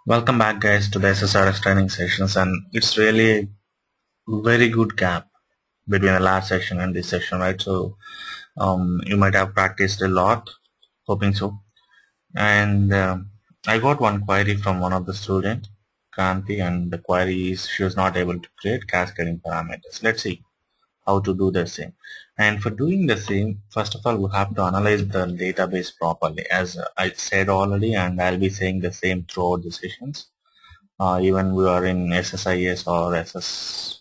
Welcome back guys to the SSRS training sessions, and it's really a very good gap between the last session and this session, right? So you might have practiced a lot, hoping so. And I got one query from one of the students, Kanti, and the query is she was not able to create cascading parameters. Let's see how to do the same. And for doing the same, first of all, we have to analyze the database properly, as I said already, and I'll be saying the same throughout the sessions. Even we are in SSIS or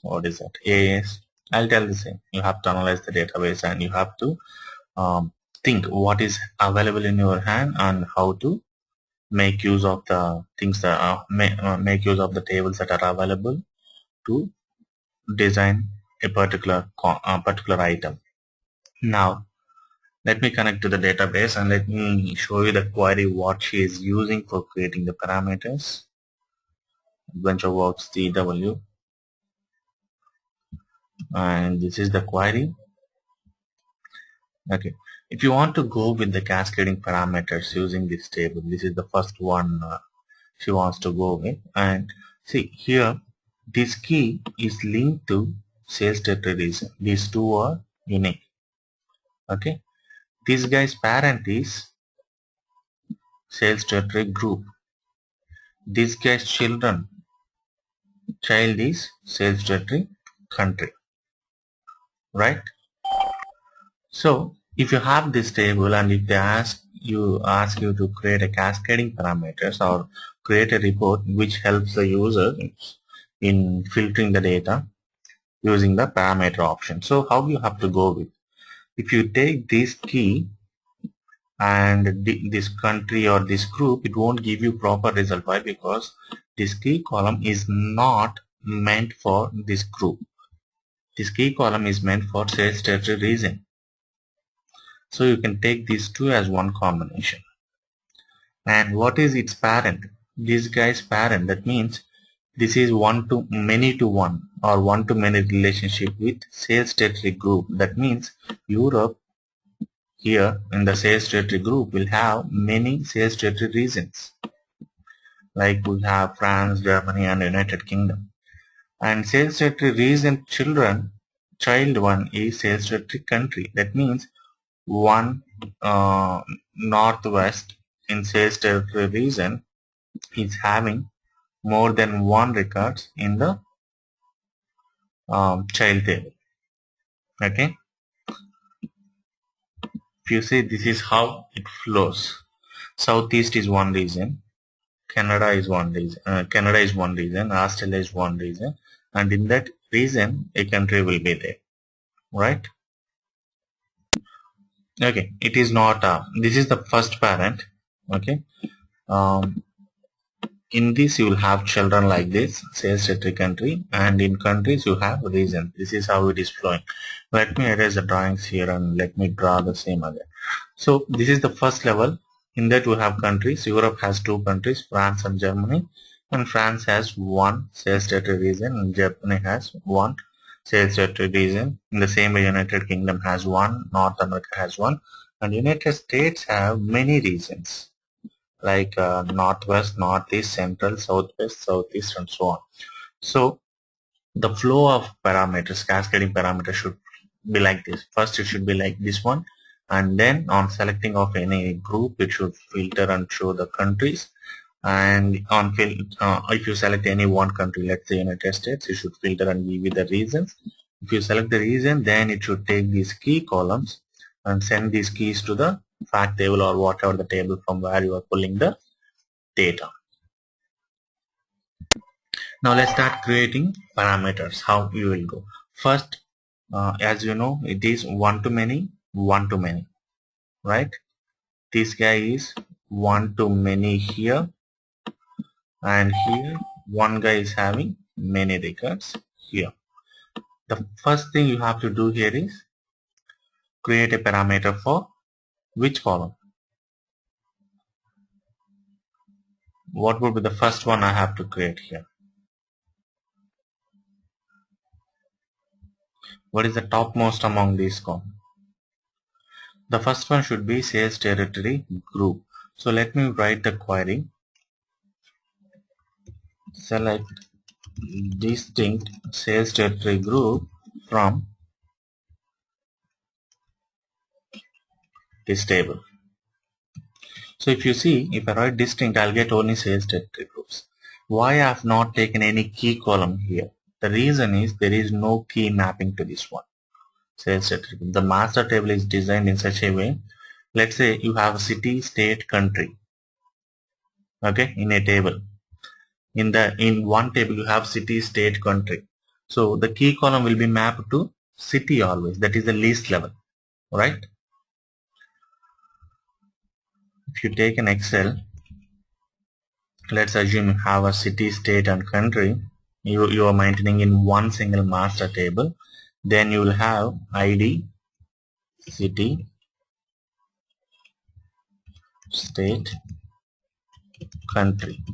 what is that, AS, I'll tell the same. You have to analyze the database and you have to think what is available in your hand and how to make use of the things that make use of the tables that are available to design a particular item. Now let me connect to the database and let me show you the query what she is using for creating the parameters. AdventureWorks TW, and this is the query. Okay, if you want to go with the cascading parameters using this table, this is the first one she wants to go with. And see here, this key is linked to sales territory region. These two are unique. Okay, this guy's parent is sales territory group. This guy's child is sales territory country, right? So if you have this table and if they ask you to create a cascading parameters or create a report which helps the user in filtering the data using the parameter option. So how you have to go with? If you take this key and this country or this group, it won't give you proper result. Why? Because this key column is not meant for this group. This key column is meant for sales territory region. So you can take these two as one combination. And what is its parent? This guy's parent. That means this is one to one or one to many relationship with sales territory group. That means Europe here in the sales territory group will have many sales territory regions. Like we have France, Germany and United Kingdom. And sales territory region child one is sales territory country. That means one northwest in sales territory region is having more than one records in the child table. Okay, if you see, this is how it flows. Southeast is one region, Canada is one region, Australia is one region, and in that region a country will be there, right? Okay, it is not this is the first parent. Okay, um, in this you will have children like this, sales territory country, and in countries you have region. This is how it is flowing. Let me erase the drawings here and let me draw the same again. So this is the first level. In that we have countries. Europe has two countries, France and Germany, and France has one sales territory region and Germany has one sales territory region. In the same way, United Kingdom has one, North America has one, and United States have many regions like northwest, northeast, central, southwest, southeast, and so on. So the flow of parameters, cascading parameters, should be like this. First it should be like this one, and then on selecting of any group it should filter and show the countries, and on if you select any one country, let's say United States, it should filter and give you the regions. If you select the region, then it should take these key columns and send these keys to the fact table or whatever the table from where you are pulling the data. Now let's start creating parameters. How you will go? First, as you know, it is one to many, right? This guy is one to many here, and here one guy is having many records here. The first thing you have to do here is create a parameter for which column? What would be the first one I have to create here? What is the topmost among these columns? The first one should be sales territory group. So let me write the query. select distinct sales territory group from this table. So if you see, if I write distinct, I'll get only sales territory groups. Why I have not taken any key column here? The reason is there is no key mapping to this one. Sales territory group. The master table is designed in such a way. Let's say you have city, state, country. Okay, in a table. In one table you have city, state, country. So the key column will be mapped to city always. That is the least level, right? If you take an Excel, let's assume you have a city, state and country. You are maintaining in one single master table. Then you will have ID, city, state, country.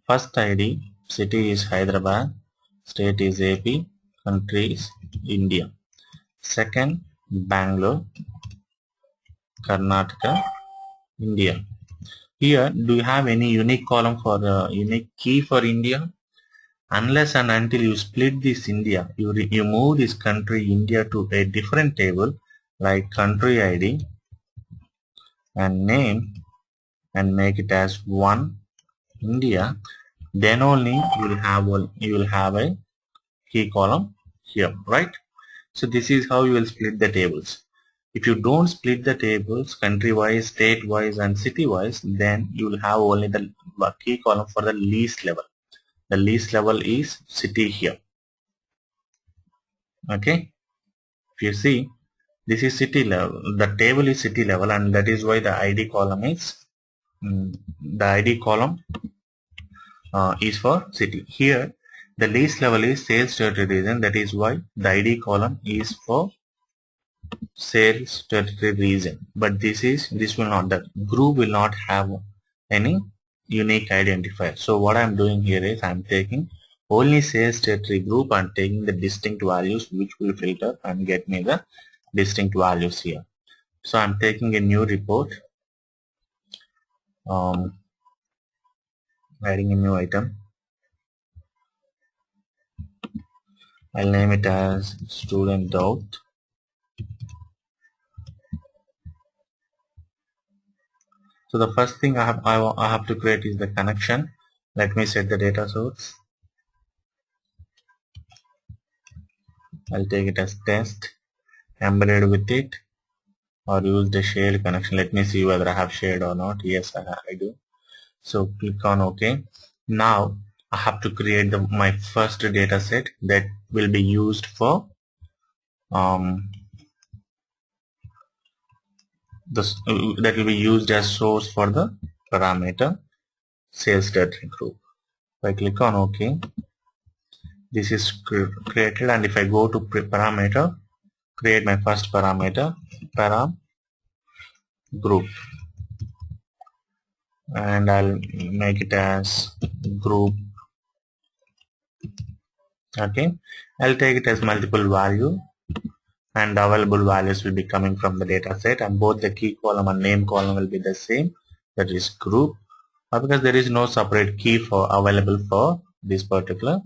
First ID, city is Hyderabad, state is AP, country is India. Second, Bangalore, Karnataka, India. Here, do you have any unique column for unique key for India? Unless and until you split this India, you move this country India to a different table like country ID and name and make it as one India, then only you will have a key column here, right? So this is how you will split the tables. If you don't split the tables country wise, state wise and city wise, then you will have only the key column for the least level. The least level is city here. Okay, if you see, this is city level, the table is city level, and that is why the ID column is is for city. Here the least level is sales territory region, that is why the ID column is for sales territory region. But this will not, the group will not have any unique identifier. So what I'm doing here is I'm taking only sales territory group and taking the distinct values, which will filter and get me the distinct values here. So I'm taking a new report, adding a new item. I'll name it as student doubt. So the first thing I have to create is the connection. Let me set the data source. I'll take it as test, embedded with it, or use the shared connection. Let me see whether I have shared or not. Yes, I do. So click on OK. Now I have to create my first data set that will be used for that will be used as source for the parameter sales territory group. If I click on OK, this is created, and if I go to parameter, create my first parameter, param group, and I'll make it as group. Okay, I'll take it as multiple value, and available values will be coming from the data set, and both the key column and name column will be the same, that is group, because there is no separate key for available for this particular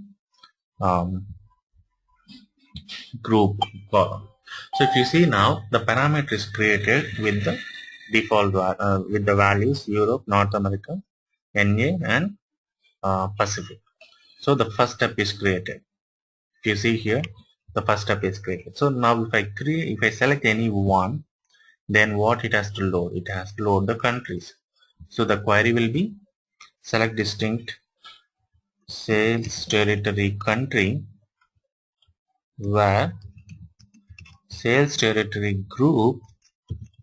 group column. So if you see now, the parameter is created with the default with the values Europe, North America, NA and Pacific. So the first step is created. If you see here, the first step is created. So now if I select any one, then what it has to load? It has to load the countries. So the query will be select distinct sales territory country where sales territory group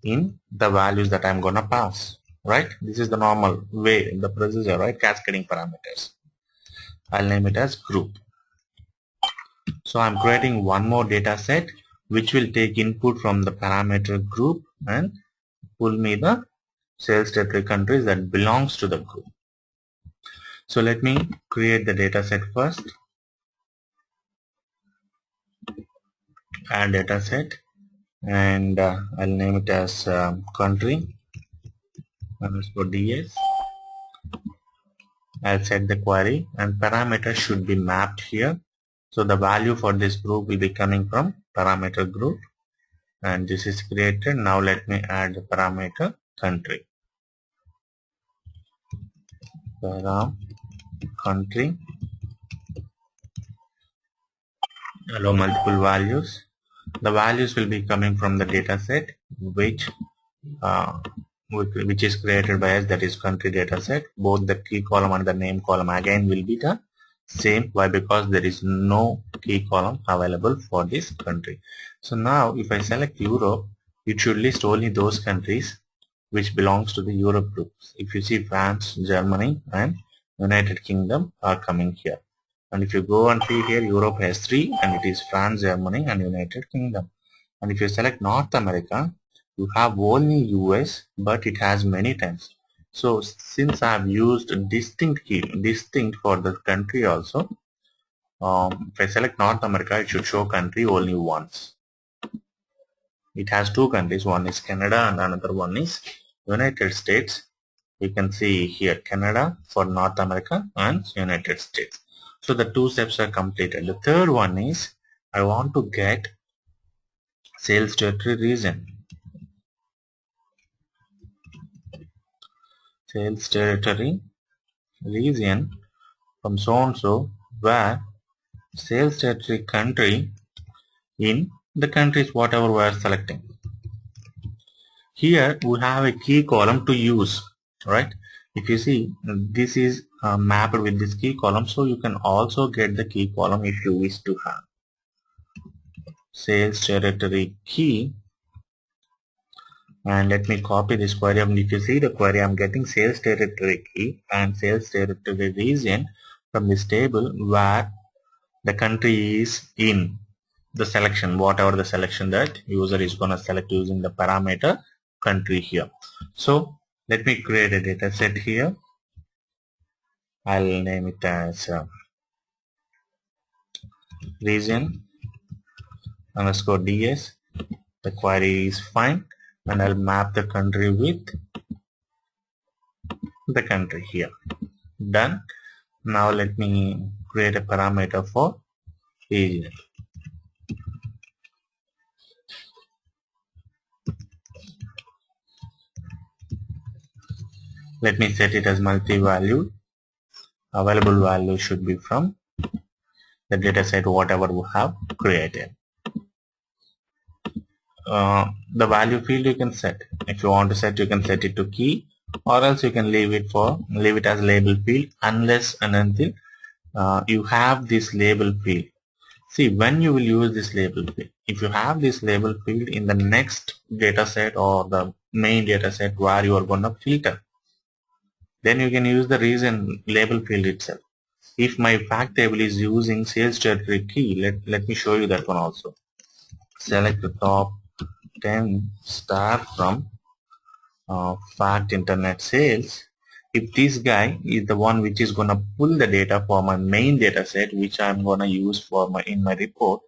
in the values that I'm gonna pass, right? This is the normal way in the procedure, right? Cascading parameters. I'll name it as group. So I'm creating one more data set which will take input from the parameter group and pull me the sales territory countries that belongs to the group. So let me create the data set first. Add data set, and I'll name it as country _ds, I'll set the query and parameters should be mapped here. So the value for this group will be coming from parameter group, and this is created. Now let me add the parameter country. Param country, allow multiple values. The values will be coming from the data set uh, which is created by us, that is country data set. Both the key column and the name column again will be the same. Why? Because there is no key column available for this country. So now if I select Europe, it should list only those countries which belongs to the Europe groups. If you see France, Germany and United Kingdom are coming here. And if you go and see here, Europe has 3 and it is France, Germany and United Kingdom. And if you select North America, you have only US, but it has many times. So since I have used distinct key, distinct for the country also, if I select North America, it should show country only once. It has 2 countries, one is Canada and another one is United States. You can see here Canada for North America and United States. So the 2 steps are completed. The third one is I want to get sales territory region. Sales territory region from so and so, where sales territory country in the countries whatever we are selecting. Here we have a key column to use, right? If you see, this is mapped with this key column, so you can also get the key column if you wish to have. Sales territory key, and let me copy this query. And if you see the query, I'm getting sales territory key and sales territory region from this table where the country is in the selection, whatever the selection that user is going to select using the parameter country here. So let me create a data set here. I'll name it as region underscore ds. The query is fine, and I'll map the country with the country here. Done. Now let me create a parameter for region. Let me set it as multi-value. Available value should be from the data set whatever we have created. The value field you can set. If you want to set, you can set it to key, or else you can leave it as label field unless and until you have this label field. See, when you will use this label field, if you have this label field in the next data set or the main data set where you are going to filter, then you can use the region label field itself. If my fact table is using sales territory key, let me show you that one also. Select the top 10 star from fact internet sales. If this guy is the one which is going to pull the data for my main data set, which I'm going to use for in my report,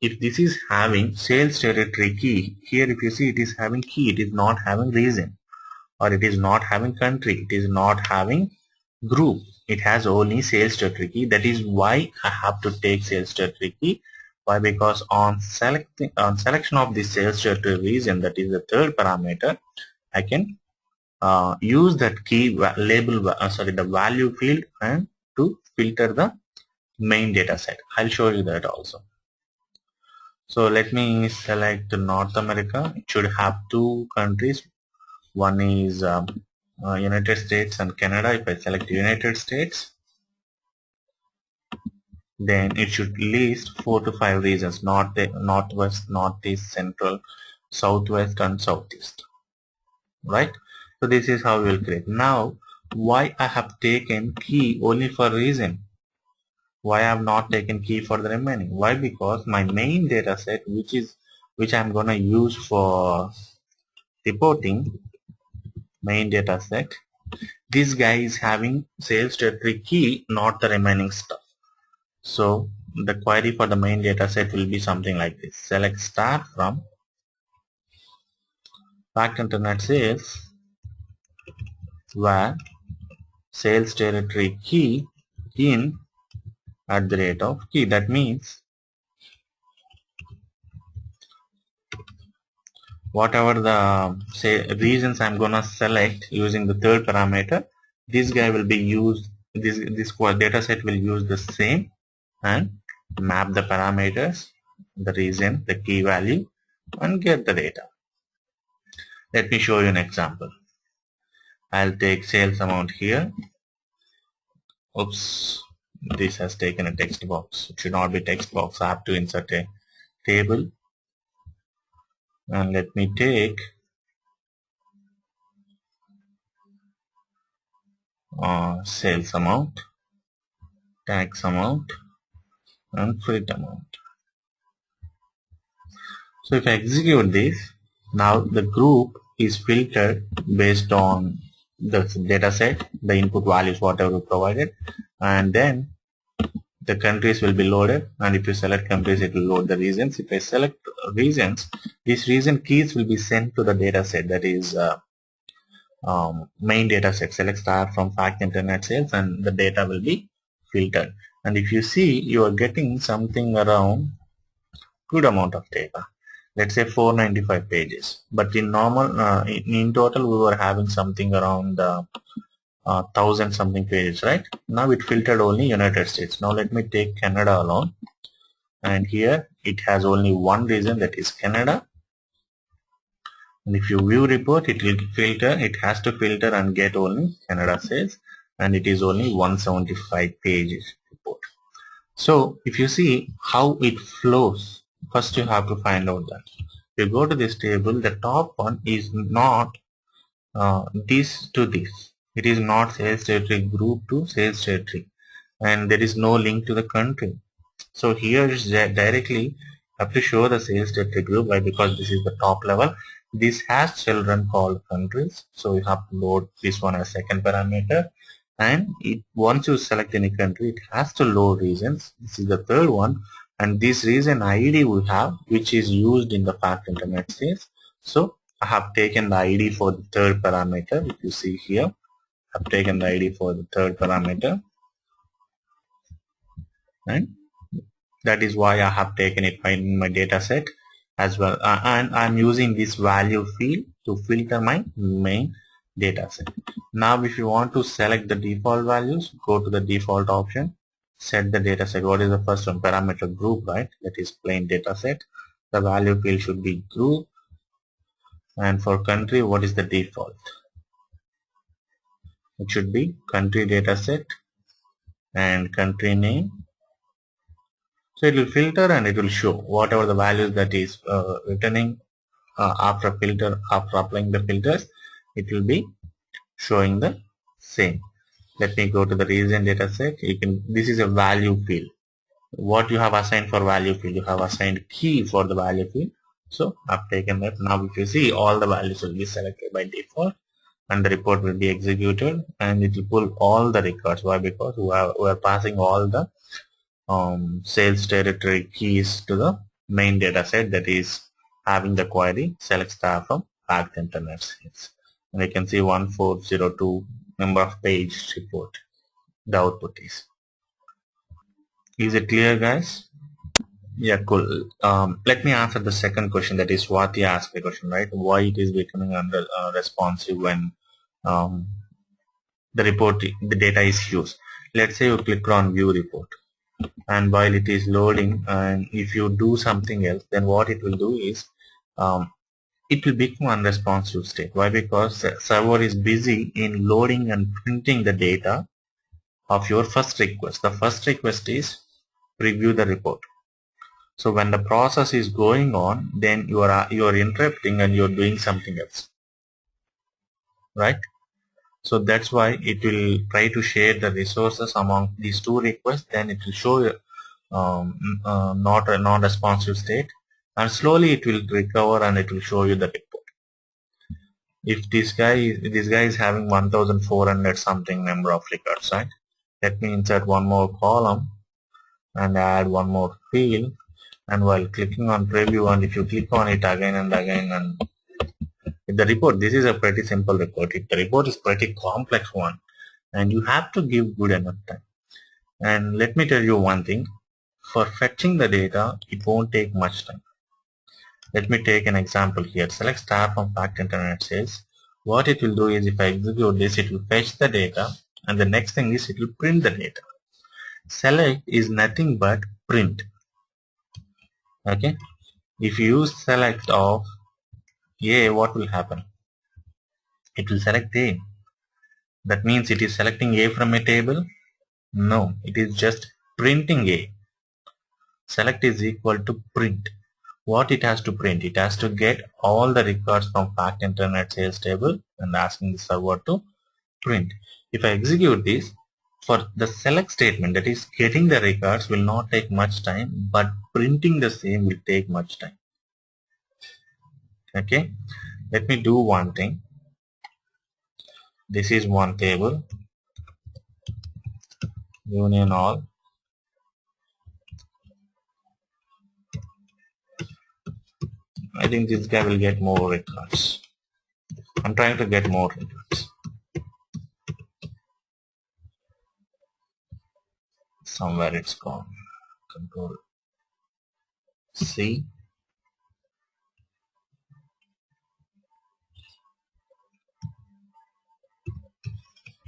if this is having sales territory key, here if you see it is having key, it is not having region, or it is not having country, it is not having group, it has only sales territory key. That is why I have to take sales territory key. Why? Because on selection of the sales territory region, that is the third parameter, I can use that key label, the value field, and to filter the main data set. I'll show you that also. So let me select North America. It should have 2 countries. One is United States and Canada. If I select United States, then it should list 4 to 5 regions: northwest, northeast, central, southwest and southeast, right? So this is how we will create. Now why I have taken key only for region? Why I have not taken key for the remaining? Why? Because my main data set, which I'm gonna use for reporting, main data set, this guy is having sales territory key, not the remaining stuff. So the query for the main data set will be something like this: select star from fact internet sales where sales territory key in @key. That means whatever the say regions I'm gonna select using the third parameter, this guy will be used, this data set will use the same and map the parameters, the region, the key value, and get the data. Let me show you an example. I'll take sales amount here. Oops, this has taken a text box. It should not be text box. I have to insert a table. And let me take sales amount, tax amount, and freight amount. So if I execute this, now the group is filtered based on the data set, the input values whatever we provided, and then the countries will be loaded, and if you select countries it will load the regions. If I select regions, these region keys will be sent to the data set, that is main data set. Select star from fact internet sales and the data will be filtered. And if you see, you are getting something around good amount of data. Let's say 495 pages. But in normal, in total, we were having something around 1000 something pages, right? Now it filtered only United States. Now let me take Canada alone. And here it has only one region, that is Canada. And if you view report, it will filter, it has to filter and get only Canada sales, and it is only 175 pages report. So if you see how it flows, first you have to find out that. If you go to this table, the top one is not this to this. It is not sales territory group to sales territory, and there is no link to the country. So here is directly have to show the sales territory group. Why? Because this is the top level. This has children called countries, so you have to load this one as second parameter, and once you select any country, it has to load regions. This is the third one, and this region ID we have, which is used in the fact internet sales. So I have taken the ID for the third parameter. If you see here, I've taken the ID for the third parameter, and that is why I have taken it in my data set as well, and I'm using this value field to filter my main data set. Now if you want to select the default values, go to the default option, set the data set. What is the first one? Parameter group, right? That is plain data set. The value field should be group, and for country, what is the default? It should be country data set and country name. So it will filter and it will show whatever the values that is returning after applying the filters, it will be showing the same. Let me go to the region data set. This is a value field. What you have assigned for value field, you have assigned key for the value field. So I've taken that. Now if you see, all the values will be selected by default, and the report will be executed, and it will pull all the records. Why? Because we are passing all the sales territory keys to the main data set, that is having the query select star from fact internet sales. And you can see 1402 number of page report. The output is. Is it clear, guys? Yeah, cool. Let me answer the second question, that is Swati asked the question, right? Why it is becoming responsive when the data is used. Let's say you click on view report, and while it is loading, and if you do something else, then what it will do is it will become unresponsive state. Why? Because the server is busy in loading and printing the data of your first request. The first request is preview the report. So when the process is going on, then you are interrupting and you're doing something else, right? So that's why it will try to share the resources among these two requests. Then it will show you not a non-responsive state, and slowly it will recover and it will show you the report. If this guy is having 1400 something number of records, right? Let me insert one more column and add one more field, and while clicking on preview, and if you click on it again and again, and the report, this is a pretty simple report. If the report is pretty complex one, and you have to give good enough time. And let me tell you one thing, for fetching the data it won't take much time. Let me take an example here. Select star from fact internet says. What it will do is, if I execute this, it will fetch the data, and the next thing is it will print the data. Select is nothing but print. Okay, if you use select of A, what will happen? It will select A. That means it is selecting A from a table? No, it is just printing A. Select is equal to print. What it has to print? It has to get all the records from fact internet sales table and asking the server to print. If I execute this, for the select statement, that is getting the records, will not take much time, but printing the same will take much time. Okay, let me do one thing. This is one table, union all. I think this guy will get more records. I'm trying to get more records. Somewhere it's gone. Control C.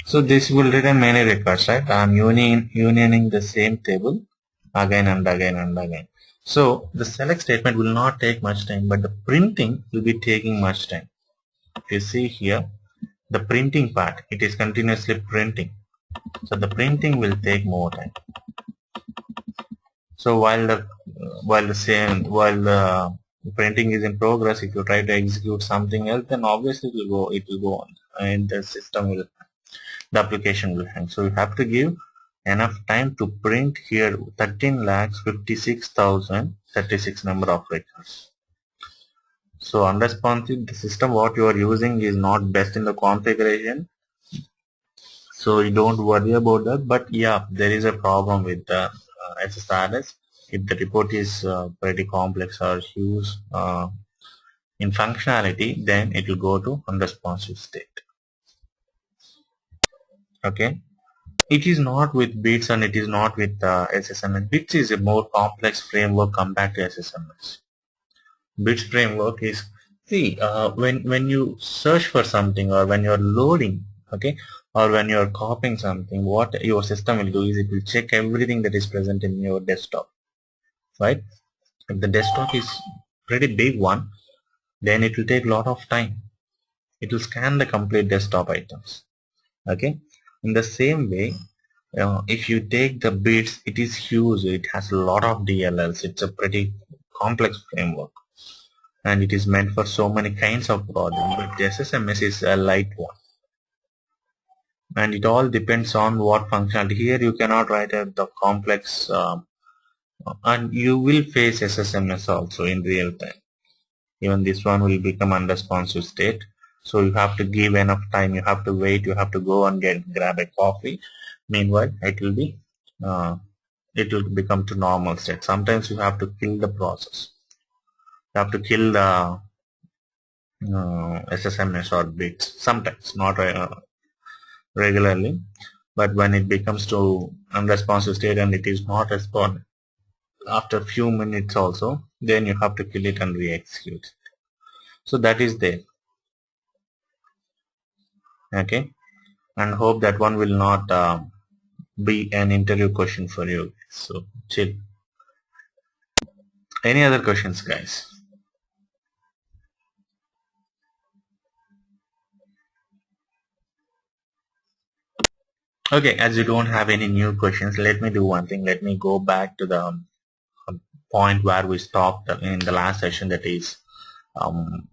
So this will return many records, right? I'm unioning the same table again and again and again. So the select statement will not take much time, but the printing will be taking much time. If you see here, the printing part, it is continuously printing. So the printing will take more time. So while the printing is in progress, if you try to execute something else, then obviously it will go on, and the application will hang. So you have to give enough time to print here 13,56,036 number of records. So unresponsive, the system what you are using is not best in the configuration, so you don't worry about that. But yeah, there is a problem with the SSRS. If the report is pretty complex or huge in functionality, then it will go to unresponsive state. Okay, it is not with bits and it is not with SSMS. Bits is a more complex framework compared to SSMS. Bits framework is, see, when you search for something, or when you are loading, okay, or when you are copying something, what your system will do is it will check everything that is present in your desktop, right? If the desktop is pretty big one, then it will take a lot of time. It will scan the complete desktop items. Okay, in the same way, if you take the bits, it is huge. It has a lot of DLLs. It's a pretty complex framework, and it is meant for so many kinds of problems. But the SSMS is a light one, and it all depends on what functionality. Here you cannot write the complex, and you will face SSMS also in real time. Even this one will become unresponsive state. So you have to give enough time. You have to wait. You have to go and grab a coffee. Meanwhile, it will become to normal state. Sometimes you have to kill the process. You have to kill the SSMS or bits. Sometimes, not regularly, but when it becomes to unresponsive state and it is not responding after a few minutes also, then you have to kill it and re-execute. So that is there. Okay, and hope that one will not be an interview question for you. So chill. Any other questions, guys? Okay, as you don't have any new questions, let me do one thing. Let me go back to the point where we stopped in the last session. That is,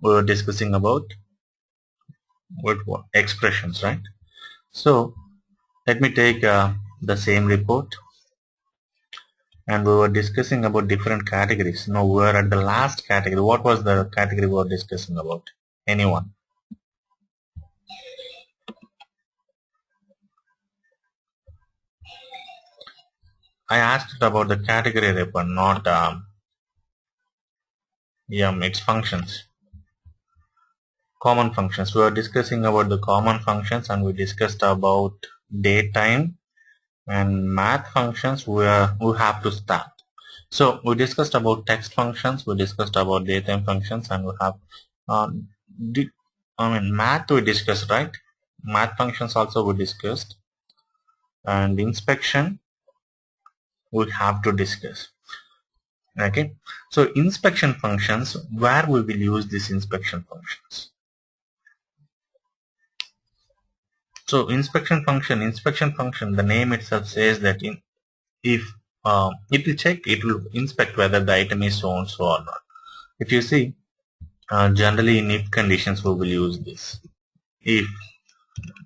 we were discussing about what expressions, right? So let me take the same report, and we were discussing about different categories. Now we are at the last category. What was the category we were discussing about? Anyone? I asked about the category report, not its functions. Common functions. We were discussing about the common functions, and we discussed about daytime, and math functions we have to start. So we discussed about text functions, we discussed about daytime functions, and we have um, math we discussed, right? Math functions also we discussed, and inspection we have to discuss. Okay, so inspection functions, where we will use these inspection functions. So inspection function, the name itself says that if it will check, it will inspect whether the item is so and so or not. If you see, generally in if conditions we will use this. If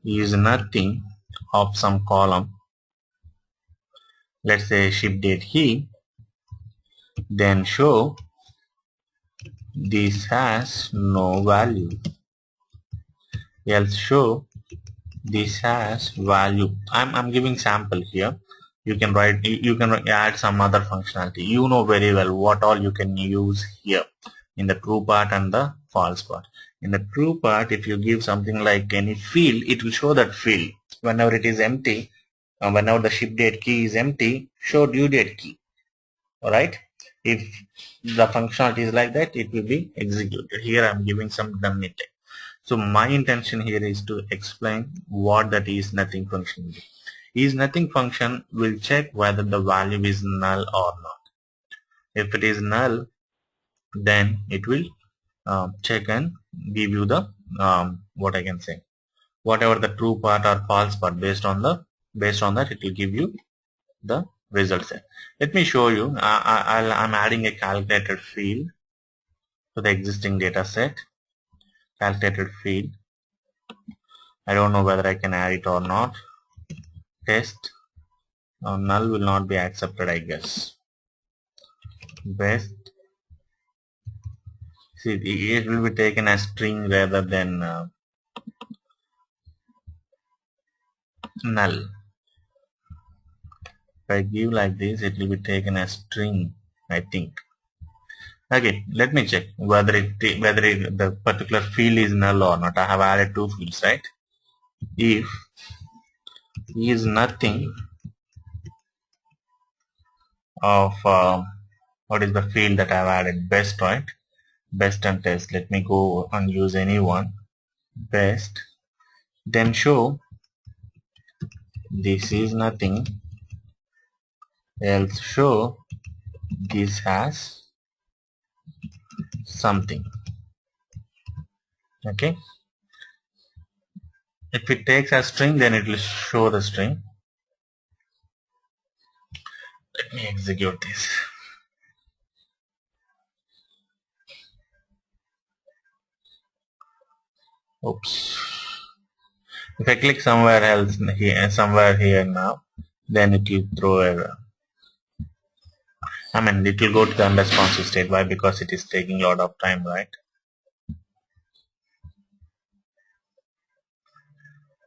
is nothing of some column, let's say ship date key, then show this has no value, else show this has value. I'm giving sample here. You can write, you can add some other functionality. You know very well what all you can use here in the true part and the false part. In the true part, if you give something like any field, it will show that field. Whenever it is empty, whenever the ship date key is empty, show due date key. Alright? If the functionality is like that, it will be executed. Here I'm giving some dummy text. So my intention here is to explain what that is nothing function is. Is nothing function will check whether the value is null or not. If it is null, then it will check and give you the what I can say, whatever the true part or false part, based on that it will give you the result set. Let me show you. I'm adding a calculated field to the existing data set. Calculated field. I don't know whether I can add it or not. Test. Null will not be accepted, I guess. Best. See, it will be taken as string rather than null. If I give like this, it will be taken as string, I think. Okay, let me check whether the particular field is null or not. I have added two fields, right? If is nothing of what is the field that I have added? Best, right? Best and test. Let me go and use any one. Best. Then show this is nothing, else show this has something. Okay. If it takes a string, then it will show the string. Let me execute this. Oops. If I click somewhere else here, somewhere here now, then it will throw error. It will go to the unresponsive state. Why? Because it is taking a lot of time, right?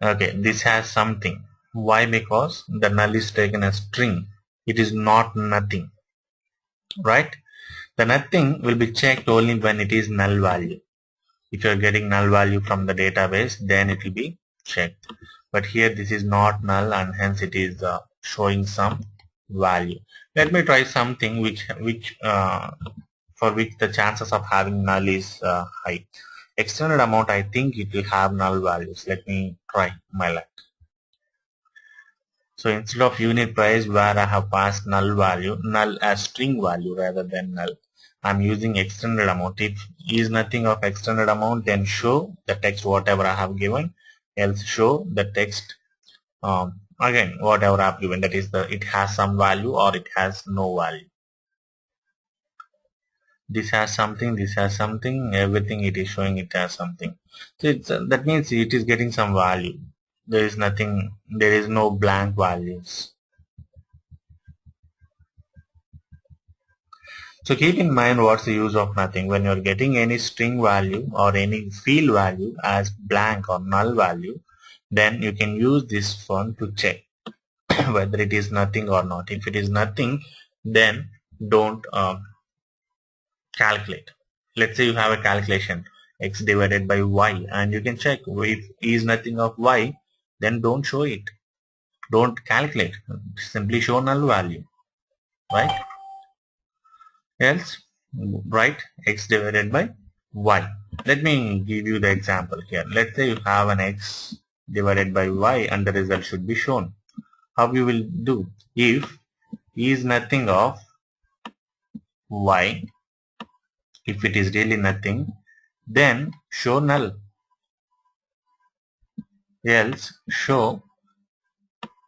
Okay, this has something. Why? Because the null is taken as string. It is not nothing, right? The nothing will be checked only when it is null value. If you are getting null value from the database, then it will be checked. But here this is not null, and hence it is showing some value. Let me try something for which the chances of having null is high. Extended amount, I think it will have null values. Let me try my luck. So instead of unit price, where I have passed null value, null as string value rather than null, I'm using extended amount. If is nothing of extended amount, then show the text whatever I have given, else show the text again whatever I have given, that is it has some value or it has no value. This has something, this has something, everything it is showing it has something. So that means it is getting some value. There is nothing, there is no blank values. So keep in mind what's the use of nothing. When you're getting any string value or any field value as blank or null value, then you can use this one to check whether it is nothing or not. If it is nothing, then don't calculate. Let's say you have a calculation x divided by y, and you can check if is nothing of y, then don't show it. Don't calculate. Simply show null value, right? Else, write x divided by y. Let me give you the example here. Let's say you have an x divided by y and the result should be shown. How you will do? If e is nothing of y, if it is really nothing, then show null. Else, show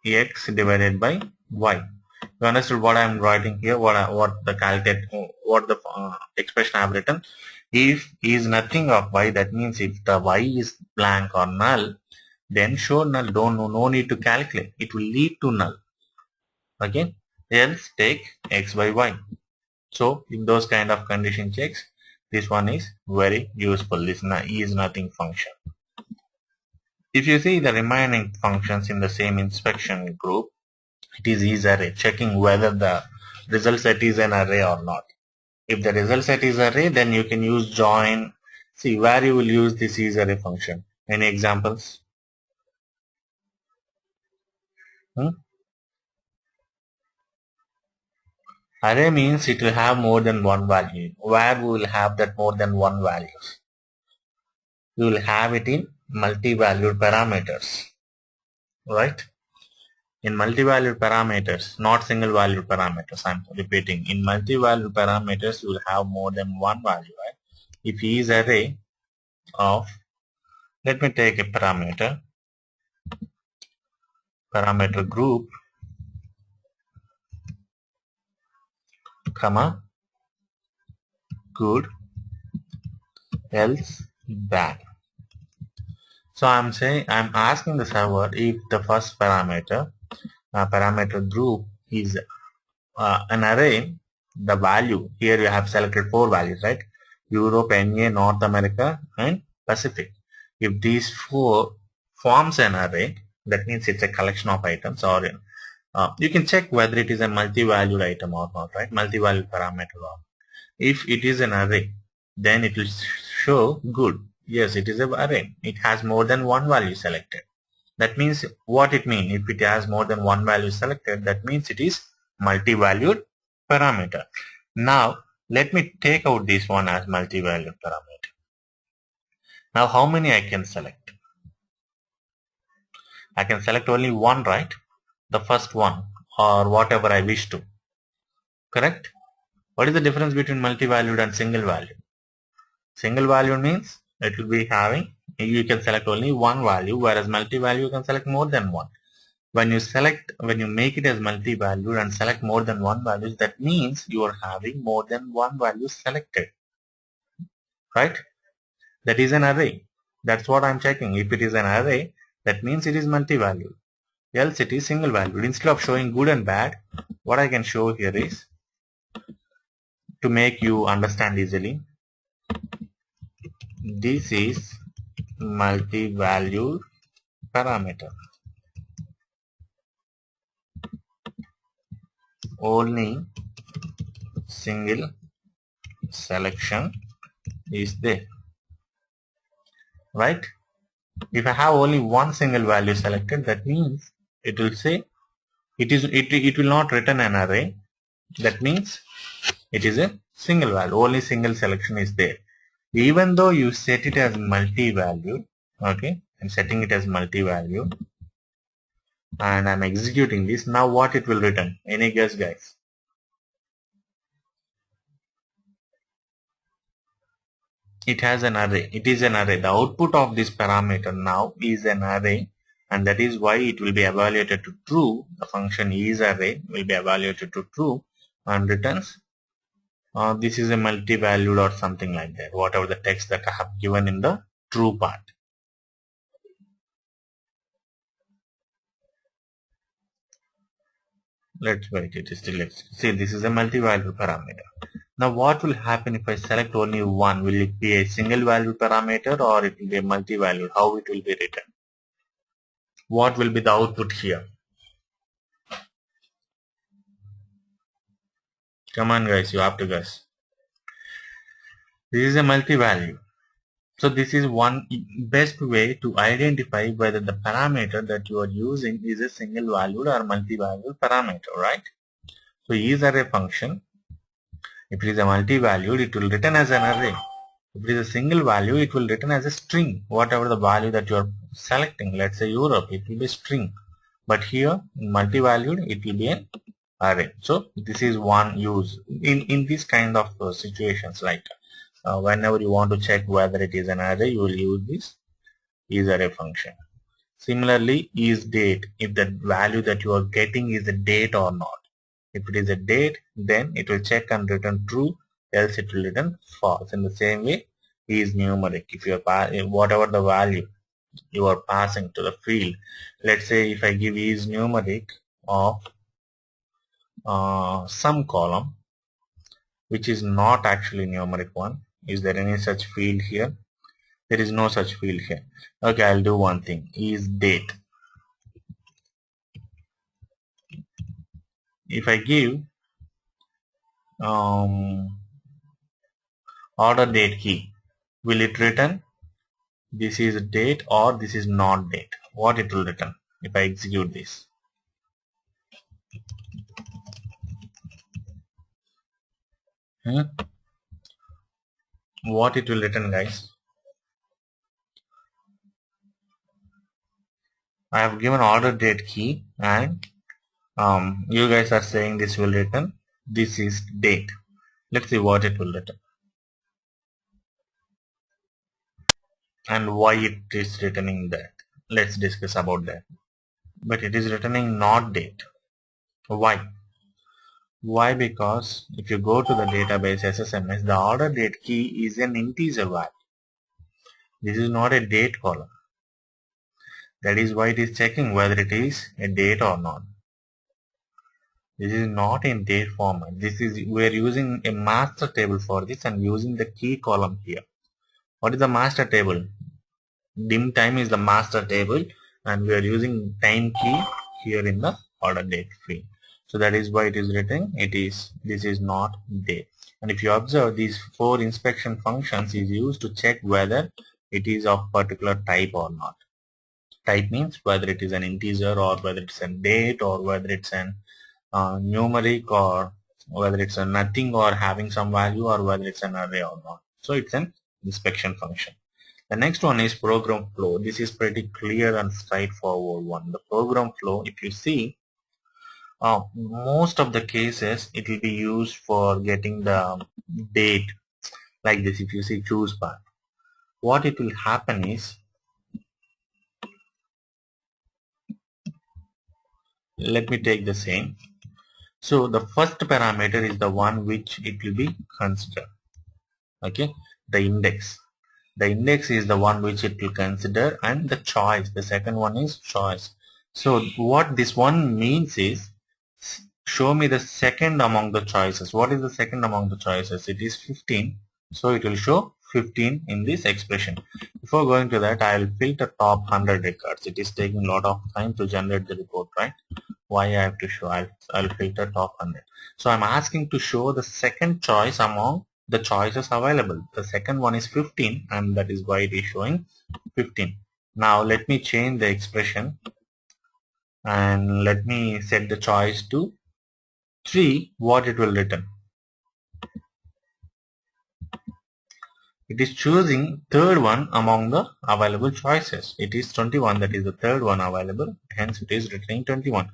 x divided by y. You understood what I am writing here? What the calculate? What the expression I have written? If is nothing of y, that means if the y is blank or null, then show null. No need to calculate. It will lead to null. Okay. Else take x by y. So in those kind of condition checks, this one is very useful. This is nothing function. If you see the remaining functions in the same inspection group, it is array, checking whether the result set is an array or not. If the result set is array, then you can use join. See where you will use this is array function. Any examples? Array means it will have more than one value. Where we will have that more than one values? We will have it in multi-valued parameters, right? In multi-valued parameters, not single-valued parameters. I'm repeating. In multi-valued parameters, you will have more than one value, right? If E is array of, let me take a parameter group, comma, good, else, bad. So I'm asking the server if the first parameter group is an array, the value, here you have selected 4 values, right? Europe, NA, North America and Pacific. If these 4 forms an array, that means it's a collection of items, or you can check whether it is a multi-valued item or not, right? Multi-valued parameter or not. If it is an array, then it will show good. Yes, it is an array. It has more than one value selected. That means what it means? If it has more than one value selected, that means it is multi-valued parameter. Now, let me take out this one as multi-valued parameter. Now, how many I can select? I can select only one, right? The first one, or whatever I wish to. Correct? What is the difference between multi-valued and single valued? Single valued means it will be having, you can select only one value, whereas multi-value you can select more than one. When you make it as multi-valued and select more than one value, that means you are having more than one value selected, right? That is an array. That's what I'm checking. If it is an array, that means it is multi-valued. Else it is single valued. Instead of showing good and bad, what I can show here is, to make you understand easily, this is multi-valued parameter. Only single selection is there, right? If I have only one single value selected, that means it will say it will not return an array. That means it is a single value. Only single selection is there. Even though you set it as multi-value, okay, I'm setting it as multi-value, and I'm executing this. Now what it will return? Any guess, guys? It has an array. It is an array. The output of this parameter now is an array, and that is why it will be evaluated to true. The function is array will be evaluated to true and returns this is a multi-valued or something like that, whatever the text that I have given in the true part. Let's wait, it is still, let's see, this is a multi-valued parameter. Now what will happen if I select only one? Will it be a single valued parameter or it will be a multi-valued? How it will be written? What will be the output here? Come on guys, you have to guess. This is a multi-value. So this is one best way to identify whether the parameter that you are using is a single valued or multi-valued parameter, right? So is array function, if it is a multi-valued, it will return as an array. If it is a single value, it will return as a string, whatever the value that you are selecting. Let's say Europe, it will be string. But here, in multi-valued, it will be an array. So this is one use in these kind of situations, like whenever you want to check whether it is an array, you will use this isArray function. Similarly, isDate, if the value that you are getting is a date or not. If it is a date, then it will check and return true, else it will return false. In the same way, isNumeric, if you are whatever the value you are passing to the field, let's say if I give isNumeric of some column which is not actually numeric one. Is there any such field here? There is no such field here. Okay, I'll do one thing. Is date. If I give order date key, will it return this is date or this is not date? What it will return if I execute this? What it will return, guys? I have given order date key and you guys are saying this will return this is date. Let's see what it will return and why it is returning that. Let's discuss about that. But it is returning not date. Why? Why? Because if you go to the database SSMS, the order date key is an integer value. This is not a date column. That is why it is checking whether it is a date or not. This is not in date format. This is we are using a master table for this and using the key column here. What is the master table? Dim time is the master table and we are using time key here in the order date field. So that is why it is written this is not date. And if you observe, these 4 inspection functions is used to check whether it is of particular type or not. Type means whether it is an integer or whether it's a date or whether it's an numeric or whether it's a nothing or having some value or whether it's an array or not. So it's an inspection function. The next one is program flow. This is pretty clear and straightforward one. The program flow, if you see, most of the cases it will be used for getting the date like this. If you see choose path, what it will happen is, let me take the same. So the first parameter is the one which it will be considered. Okay, the index. The index is the one which it will consider, and the choice, the second one is choice. So what this one means is, show me the second among the choices. What is the second among the choices? It is 15. So it will show 15 in this expression. Before going to that, I will filter top 100 records. It is taking a lot of time to generate the report, right? Why I have to show? I'll filter top 100. So I'm asking to show the second choice among the choices available. The second one is 15 and that is why it is showing 15. Now let me change the expression and let me set the choice to 3. What it will return? It is choosing third one among the available choices. It is 21, that is the third one available, hence it is returning 21.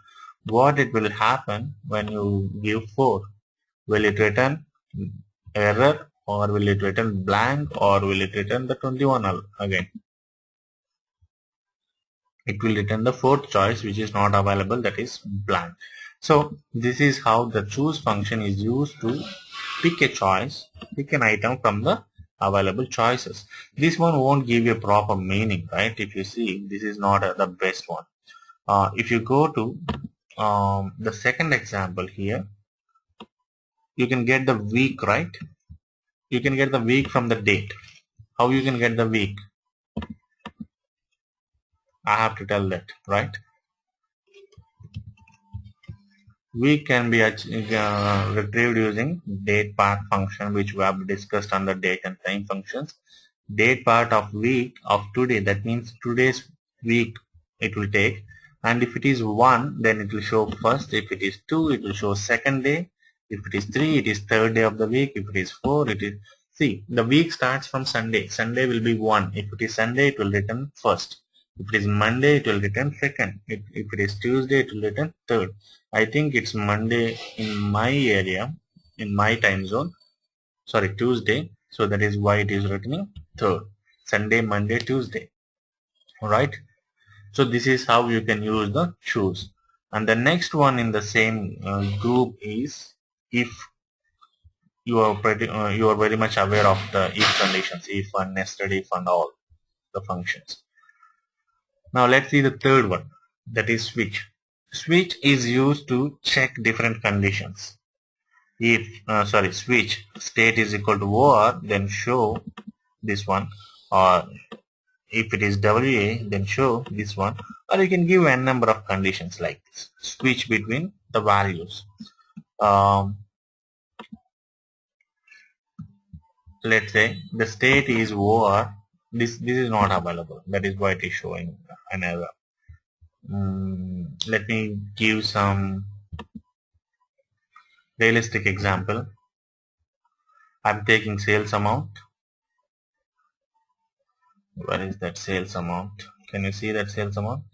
What it will happen when you give 4? Will it return error or will it return blank or will it return the 21 again? It will return the fourth choice which is not available, that is blank. So this is how the choose function is used to pick a choice, pick an item from the available choices. This one won't give you a proper meaning, right? If you see, this is not the best one. If you go to the second example here, you can get the week, right? You can get the week from the date. How you can get the week? I have to tell that, right? Week can be retrieved using date path function, which we have discussed under date and time functions. date part of week of today, that means today's week it will take, and if it is 1 then it will show first, if it is 2 it will show second day, if it is 3 it is third day of the week, if it is 4 it is, see, the week starts from Sunday. Sunday will be 1, if it is Sunday it will return first, if it is Monday it will return second, if it is Tuesday it will return third. I think it's Monday in my area, in my time zone, sorry, Tuesday, so that is why it is returning third. Sunday, Monday, Tuesday. Alright. So this is how you can use the choose. And the next one in the same group is if you are very much aware of the if conditions, if and nested if and all the functions. Now let's see the third one, that is switch. Switch is used to check different conditions. If switch state is equal to OR, then show this one, or if it is WA, then show this one, or you can give n number of conditions like this. Switch between the values. Let's say the state is OR. This is not available. That is why it is showing an error. Let me give some realistic example. I'm taking sales amount. Where is that sales amount? Can you see that sales amount?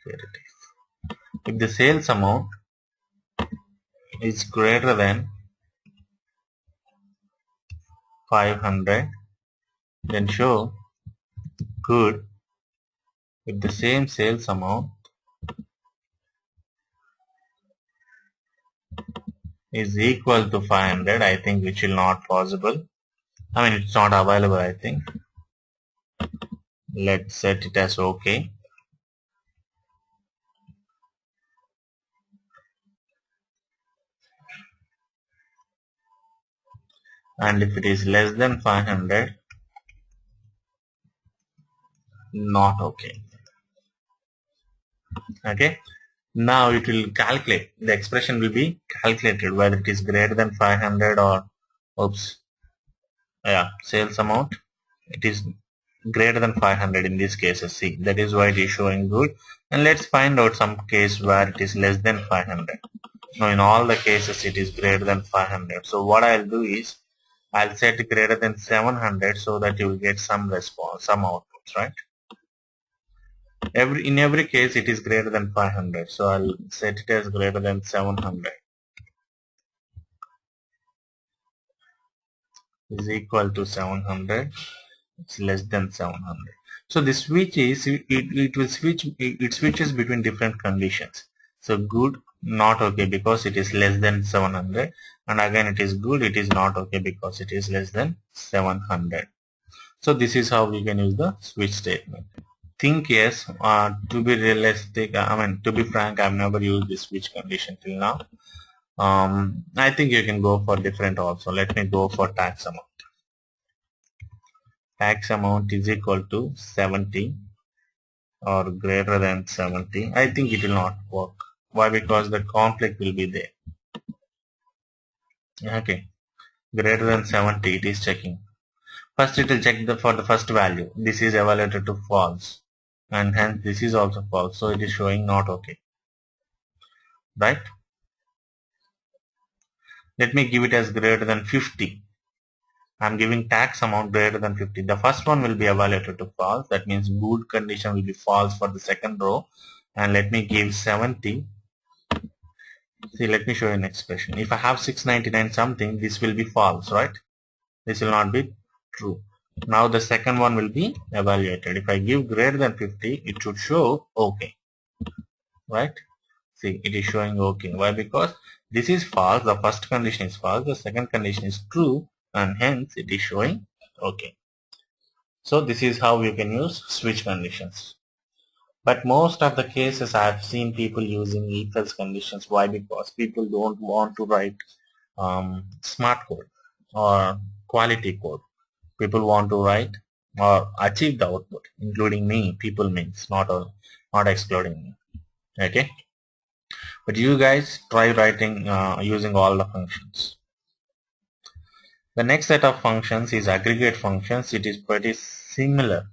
Here it is. If the sales amount is greater than 500, then show good. If the same sales amount is equal to 500, I think which will not possible. I mean, it's not available, I think. Let's set it as OK. And if it is less than 500, not OK. Okay. Now it will calculate. The expression will be calculated whether it is greater than 500 or, oops, yeah, sales amount. It is greater than 500 in this case. See, that is why it is showing good. And let's find out some case where it is less than 500. Now in all the cases it is greater than 500. So what I'll do is I'll set greater than 700 so that you will get some response, some outputs, right? In every case it is greater than 500. So I'll set it as greater than 700 is equal to 700. It's less than 700. So the switch is it will switch, it switches between different conditions. So good, not okay because it is less than 700, and again it is good, it is not okay because it is less than 700. So this is how we can use the switch statement. Think yes, to be realistic, I mean to be frank, I've never used this switch condition till now. I think you can go for different also. Let me go for tax amount. Tax amount is equal to 70 or greater than 70. I think it will not work. Why? Because the conflict will be there. Okay, greater than 70 it is checking. First it will check for the first value. This is evaluated to false, and hence this is also false, so it is showing not okay, right? Let me give it as greater than 50. I'm giving tax amount greater than 50. The first one will be evaluated to false. That means good condition will be false for the second row. And let me give 70. See, let me show you an expression. If I have 699 something, this will be false, right? This will not be true. Now the second one will be evaluated. If I give greater than 50, it should show OK, right? See, it is showing OK. Why? Because this is false. The first condition is false. The second condition is true, and hence it is showing OK. So this is how you can use switch conditions. But most of the cases I have seen people using if-else conditions. Why? Because people don't want to write smart code or quality code. People want to write or achieve the output, including me. People means not excluding me. Okay. But you guys try writing using all the functions. The next set of functions is aggregate functions. It is pretty similar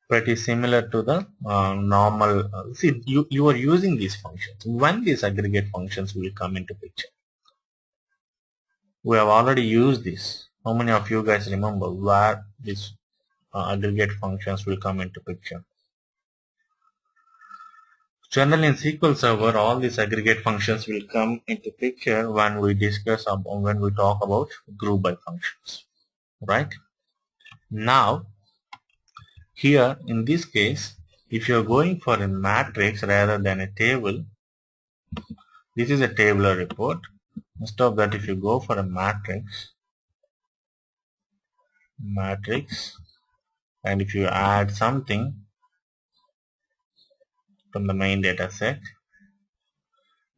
to the normal. See, you are using these functions. When these aggregate functions will come into picture? We have already used this. How many of you guys remember where these aggregate functions will come into picture? Generally in SQL Server, all these aggregate functions will come into picture when we talk about group by functions, right? Now, here in this case, if you are going for a matrix rather than a table, this is a tabular report. Instead of that, if you go for a matrix, and if you add something from the main data set,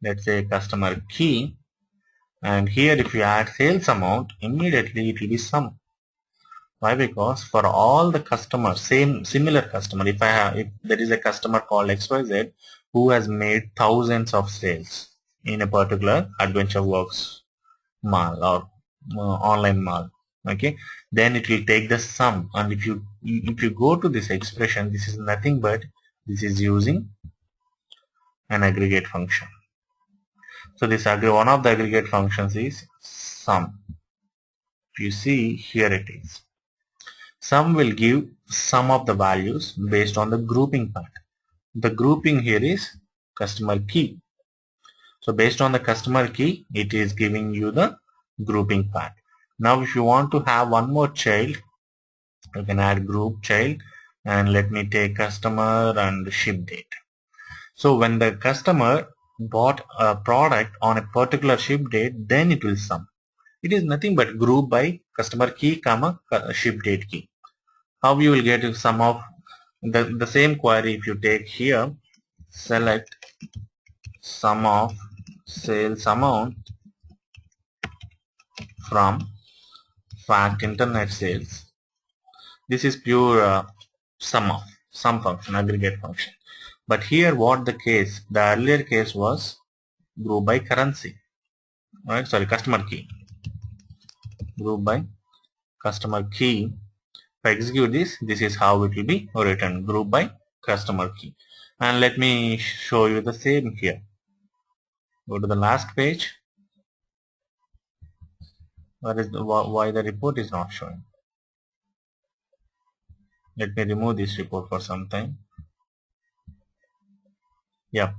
let's say customer key, and here if you add sales amount, immediately it will be sum. Why? Because for all the customers, similar customer, if there is a customer called XYZ who has made thousands of sales in a particular Adventure Works mall or online mall, okay, then it will take the sum. And if you go to this expression, this is nothing but this is using an aggregate function. So this one of the aggregate functions is sum. If you see, here it is. Sum will give sum of the values based on the grouping part. The grouping here is customer key. So based on the customer key, it is giving you the grouping part. Now if you want to have one more child, you can add group child, and let me take customer and ship date. So when the customer bought a product on a particular ship date, then it will sum. It is nothing but group by customer key comma ship date key. How you will get sum of the same query? If you take here, select sum of sales amount from fact internet sales. This is pure sum function, aggregate function. But here what the earlier case was group by currency, right? Sorry, customer key. Group by customer key. If I execute this is how it will be written, group by customer key. And let me show you the same here. Go to the last page. Why the report is not showing? Let me remove this report for some time. Yeah,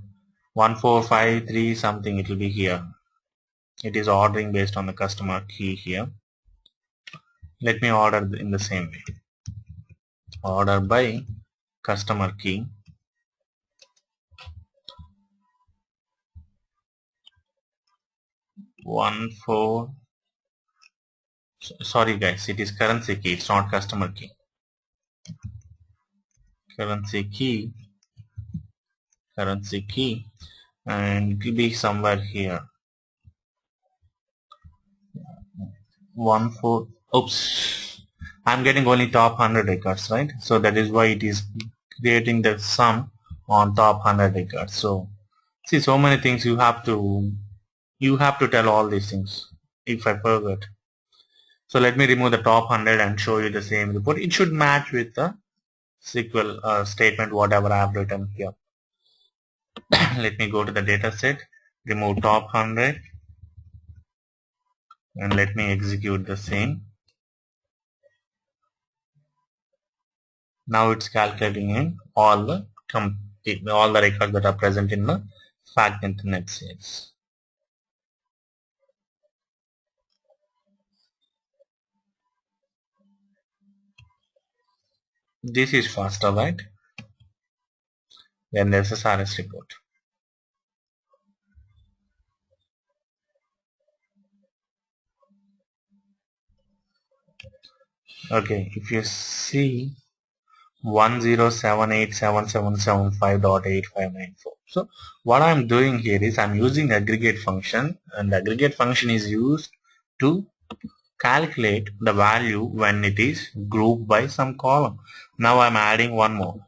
1453 something, it will be here. It is ordering based on the customer key here. Let me order in the same way. Order by customer key. Sorry guys, it is currency key, it's not customer key. Currency key, and it will be somewhere here. 14. Oops, I'm getting only top 100 records, right? So that is why it is creating the sum on top 100 records. So see, so many things you have to tell all these things if I forget. So let me remove the top 100 and show you the same report. It should match with the SQL statement whatever I have written here. Let me go to the data set, remove top 100, and let me execute the same. Now it's calculating in all the records that are present in the fact internet sales. This is faster, right, than the SSRS report. Okay, if you see 10787775.8594. So what I'm doing here is I'm using aggregate function, and the aggregate function is used to calculate the value when it is grouped by some column. Now I'm adding one more.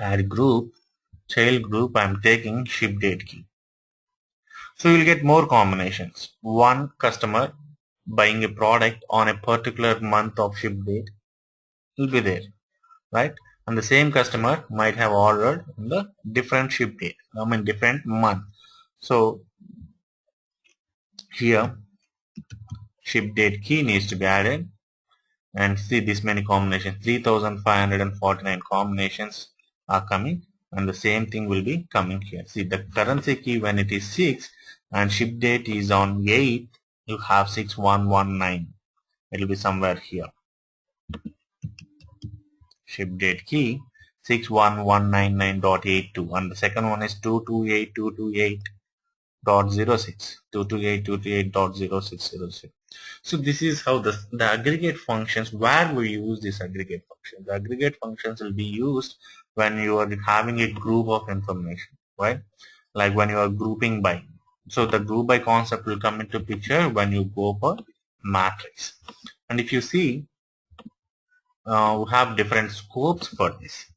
Add group, child group, I'm taking ship date key. So you'll get more combinations. One customer buying a product on a particular month of ship date will be there, right? And the same customer might have ordered in the different ship date, different month. So here ship date key needs to be added, and see this many combinations, 3549 combinations are coming, and the same thing will be coming here. See the currency key when it is 6 and ship date is on 8, you have 6119. It will be somewhere here. Ship date key 61199.82, and the second one is 228.228.06, 228.228.0606. So this is how the aggregate functions, where we use this aggregate function. The aggregate functions will be used when you are having a group of information, right? Like when you are grouping by. So the group by concept will come into picture when you go for matrix. And if you see, we have different scopes for this.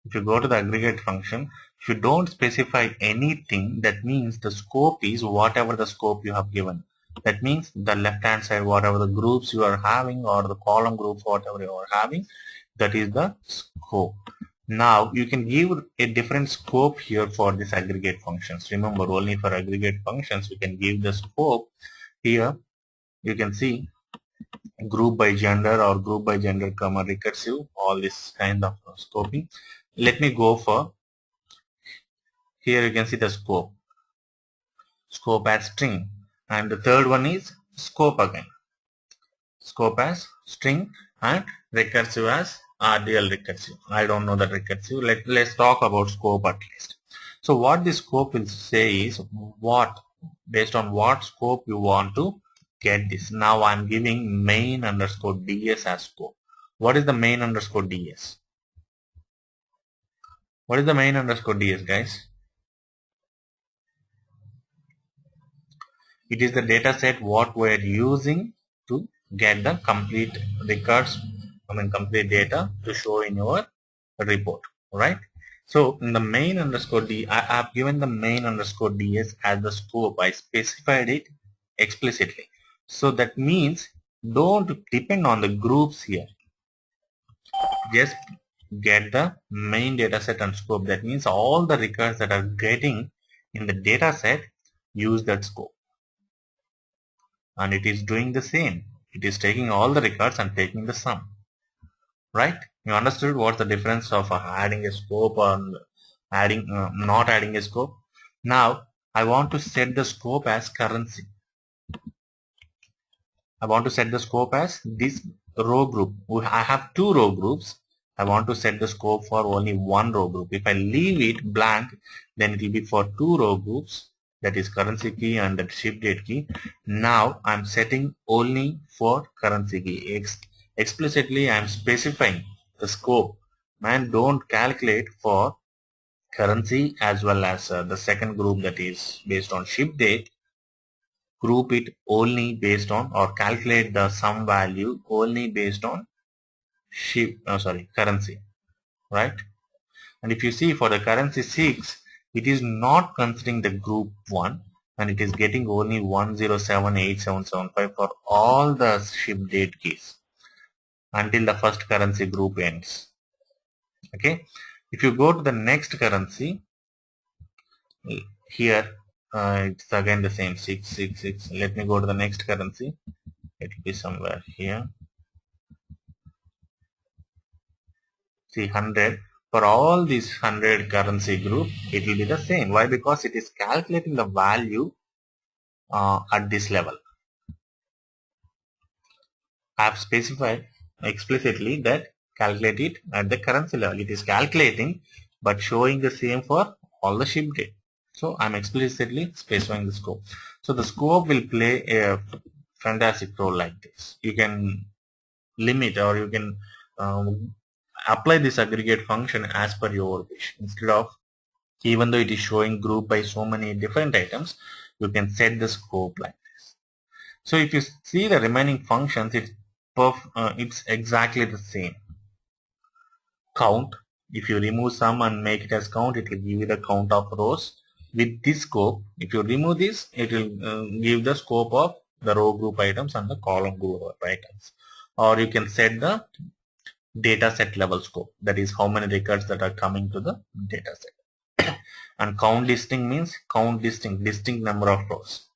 If you go to the aggregate function, if you don't specify anything, that means the scope is whatever the scope you have given. That means the left hand side, whatever the groups you are having, or the column groups, whatever you are having, that is the scope. Now you can give a different scope here for this aggregate functions. Remember, only for aggregate functions we can give the scope. Here you can see group by gender or group by gender, recursive, all this kind of scoping. Let me go for, here you can see the scope as string, and the third one is scope again, scope as string, and recursive as RDL recursive. I don't know that recursive. Let's talk about scope at least. So what the scope will say is based on what scope you want to get this. Now I'm giving main underscore ds as scope. What is the main underscore ds? What is the main underscore ds, guys? It is the data set what we are using to get the complete records, complete data to show in your report, right? So in the main underscore d, I have given the main underscore ds as the scope. I specified it explicitly. So that means don't depend on the groups here. Just get the main data set and scope. That means all the records that are getting in the data set, use that scope. And it is doing the same. It is taking all the records and taking the sum. Right? You understood what's the difference of adding a scope or adding not adding a scope? Now I want to set the scope as currency. I want to set the scope as this row group. I have two row groups. I want to set the scope for only one row group. If I leave it blank, then it will be for two row groups, that is currency key and the ship date key. Now I'm setting only for currency key. Explicitly I'm specifying the scope, and don't calculate for currency as well as the second group, that is based on ship date. Group it only based on, or calculate the sum value only based on currency, right? And if you see for the currency 6, it is not considering the group 1, and it is getting only 1078775 for all the ship date keys until the first currency group ends. Okay, if you go to the next currency, here it's again the same 666. Let me go to the next currency. It will be somewhere here. See 100. For all these 100 currency group, it will be the same. Why? Because it is calculating the value at this level. I have specified explicitly that calculate it at the currency level. It is calculating but showing the same for all the ship date. So I'm explicitly specifying the scope. So the scope will play a fantastic role like this. You can limit, or you can apply this aggregate function as per your wish. Instead of, even though it is showing group by so many different items, you can set the scope like this. So if you see the remaining functions, it's exactly the same. Count, if you remove sum and make it as count, it will give you the count of rows. with this scope, if you remove this, it will give the scope of the row group items and the column group items. Or you can set the data set level scope, that is how many records that are coming to the data set. And count distinct means count distinct number of rows,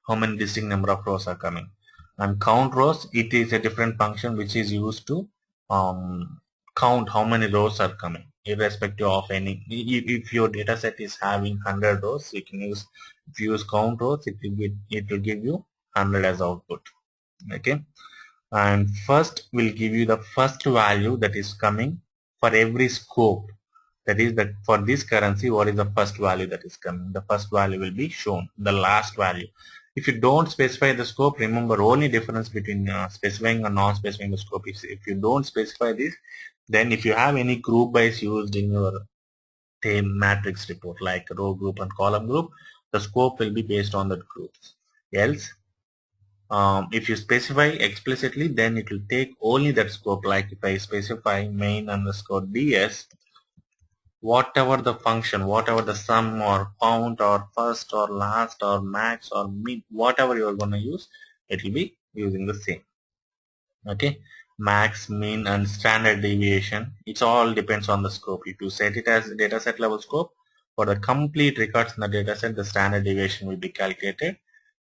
how many distinct number of rows are coming. And count rows, it is a different function which is used to count how many rows are coming, irrespective of any. If your data set is having 100 rows, you can use, if you use count rows, it will give you 100 as output. Okay. And first will give you the first value that is coming for every scope. That is that for this currency, what is the first value that is coming? The first value will be shown, the last value. If you don't specify the scope, remember only difference between specifying and non-specifying the scope is if you don't specify this, then if you have any group bys used in your say matrix report like row group and column group, the scope will be based on that groups. Else, if you specify explicitly, then it will take only that scope. Like if I specify main underscore ds, whatever the function, whatever the sum or count or first or last or max or min, whatever you are going to use, it will be using the same. Okay, max, min and standard deviation, it all depends on the scope. If you set it as data set level scope, for the complete records in the data set, the standard deviation will be calculated,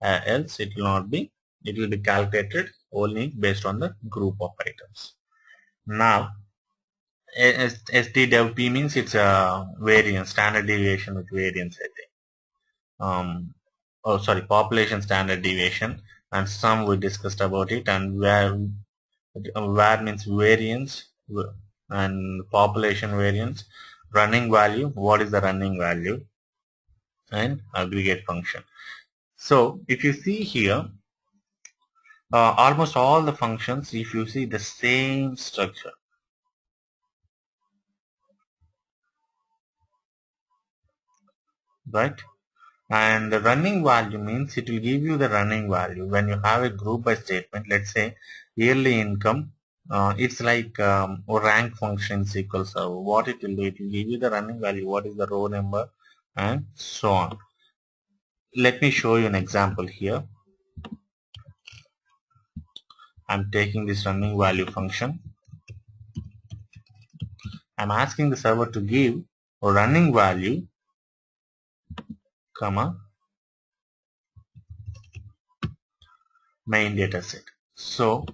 else it will not be. It will be calculated only based on the group of items. Now SDDevP means it's a variance, standard deviation with variance, I think. Population standard deviation, and some we discussed about it, and where means variance and population variance, running value, what is the running value, and aggregate function. So if you see here, almost all the functions, if you see the same structure, right? And the running value means it will give you the running value when you have a group by statement. Let's say yearly income, it's like rank function SQL Server. What it will do, it will give you the running value, what is the row number and so on. Let me show you an example here. I'm taking this running value function. I'm asking the server to give a running value, comma, main data set. So